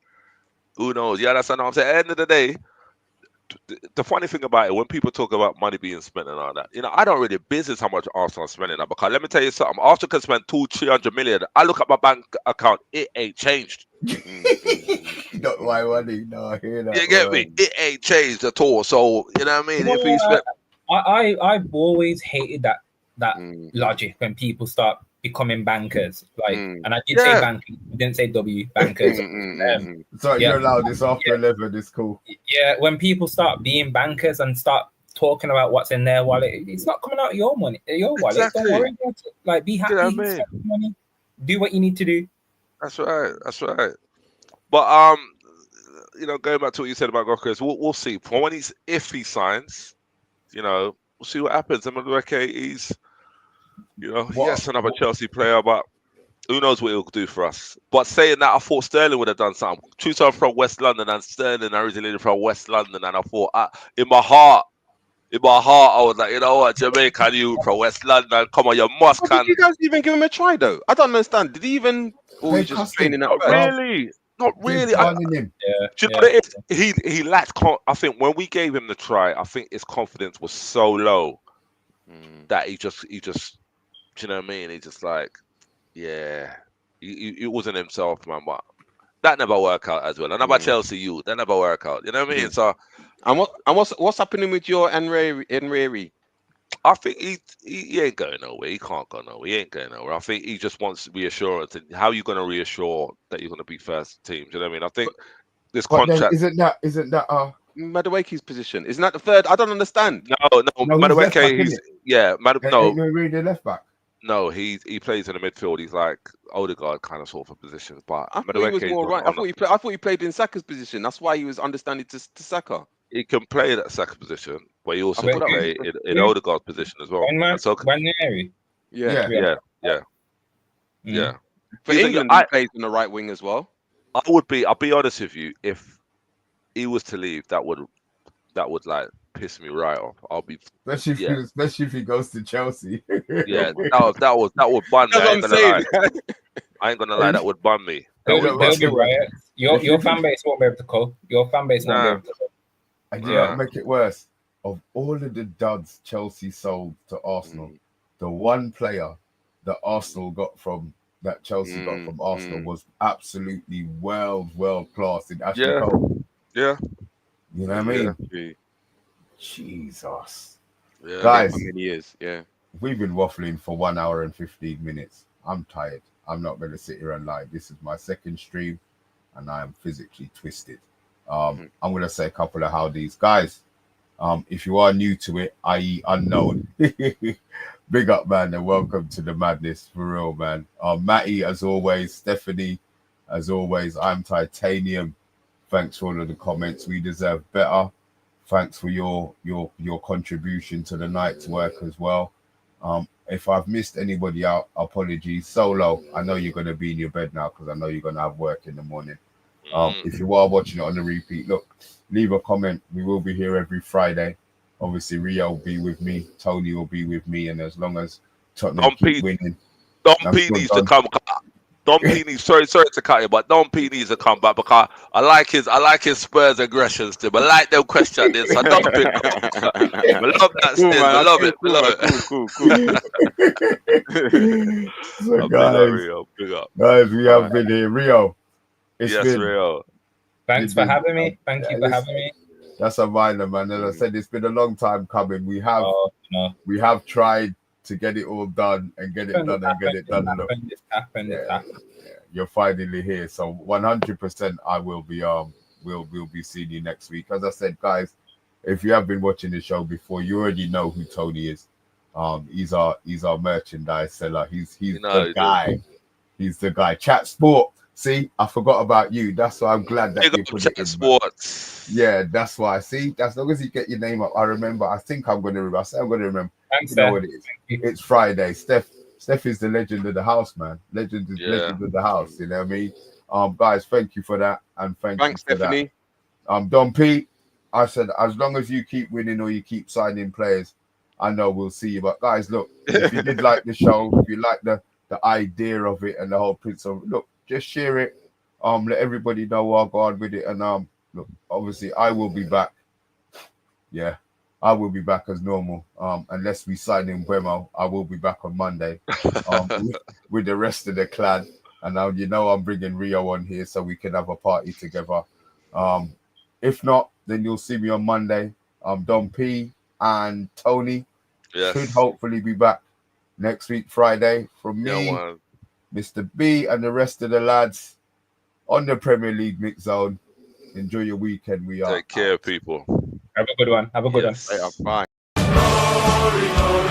Who knows? Yeah, that's what I'm saying. At the end of the day, the funny thing about it, when people talk about money being spent and all that, you know, I don't really business how much Arsenal are spending now, because let me tell you something. Arsenal can spend 200-300 million. I look at my bank account, it ain't changed. Not my money. No, I hear that. You get me? It ain't changed at all. So you know what I mean? If he spent, I've always hated that logic when people start becoming bankers. Like, and I did say bankers, I didn't say bankers. So you're allowed this after 11. It's cool. Yeah, when people start being bankers and start talking about what's in their wallet, it's not coming out of your money, your wallet. Exactly. Don't worry about it. Like, be happy. You know what I mean? Spend money. Do what you need to do. That's right. But you know, going back to what you said about Gokras, we'll see. For if he signs, you know, we'll see what happens. And Madueke, he's, you know, yes, another Chelsea player, but who knows what he'll do for us. But saying that, I thought Sterling would have done something. Truth, I'm from West London, and Sterling originally from West London, and I thought, in my heart, I was like, you know what, Jamaica, you from West London, come on, you must Did you guys even give him a try though? I don't understand. Did he even? Or he just training up? Not really. Him. Do you know what it is? He lacked. I think when we gave him the try, I think his confidence was so low that he just. Do you know what I mean? He just like, yeah, he wasn't himself, man. But that never worked out as well. And about Chelsea youth, that never worked out. You know what I mean? So, and what's happening with your Enreri? I think he ain't going nowhere. He can't go nowhere. He ain't going nowhere. I think he just wants reassurance. And how are you going to reassure that you're going to be first team? Do you know what I mean? I think this contract isn't that Madueke's position? Isn't that the third? I don't understand. No, Madueke. He's really the left back. No, he plays in the midfield. He's like Odegaard kind of sort of positions. But I thought he was more right. I thought he played in Saka's position. That's why he was understanding to Saka. He can play that Saka position, but he also can play in Odegaard's position as well. Yeah. For England, he plays on the right wing as well. I'll be honest with you. If he was to leave, that would like piss me right off. Especially if he goes to Chelsea. Yeah, that would bun me. I ain't gonna lie, that would bun me. They'll be right. Your fan base won't be able to call. Your fan base won't be able to call. And you know, make it worse. Of all of the duds Chelsea sold to Arsenal, the one player that Arsenal got from that Chelsea got from Arsenal was absolutely world class in Ashley Cole. Yeah. You know what I mean? Yeah. Jesus. Yeah. Guys, how many years? Yeah. We've been waffling for 1 hour and 15 minutes. I'm tired. I'm not going to sit here and lie. This is my second stream and I am physically twisted. I'm going to say a couple of howdies. Guys, if you are new to it, i.e. unknown, big up, man, and welcome to the madness, for real, man. Matty, as always, Stephanie, as always, I'm Titanium. Thanks for all of the comments. We deserve better. Thanks for your contribution to the night's work as well. If I've missed anybody out, apologies. Solo, I know you're going to be in your bed now because I know you're going to have work in the morning. If you are watching it on the repeat, look, leave a comment. We will be here every Friday. Obviously, Rio will be with me. Tony will be with me. And as long as Tottenham keep winning. Don P needs to come. Don P needs, sorry to cut you, but Don P needs to come back because I like his Spurs aggression still. But I like them question this. So Don P, I love that still. I love it. So guys, we have been here. Rio. Rio. Thanks for having me. Thank you for having me. That's a minor, man. As I said, it's been a long time coming. We have tried to get it all done and get it done and get it done. It happened. you're finally here. So 100% I will be we'll be seeing you next week. As I said, guys, if you have been watching the show before, you already know who Tony is. He's our merchandise seller. He's the guy. He's the guy. Chat Sport. See, I forgot about you. That's why I'm glad that you put it in. Sports. Yeah, that's why. See, as long as you get your name up, I remember. I think I'm going to remember. I say I'm going to remember. Thanks, you know what it is. It's Friday. Steph is the legend of the house, man. Legend of the house. You know what I mean? Guys, thank you for that, and thanks you for Stephanie. That. Don P, I said, as long as you keep winning or you keep signing players, I know we'll see you. But guys, look, if you did like the show, if you like the idea of it and the whole principle, look, just share it. Let everybody know I'll go on with it. And look, obviously I will be back. Yeah, I will be back as normal. Unless we sign in Buemo, I will be back on Monday. With the rest of the clan. And now I'm bringing Rio on here so we can have a party together. If not, then you'll see me on Monday. Don P and Tony should hopefully be back next week, Friday. From me, Mr. B, and the rest of the lads on the Premier League Mix Zone. Enjoy your weekend. We are Take care, people. Have a good one. Have a good one. Bye.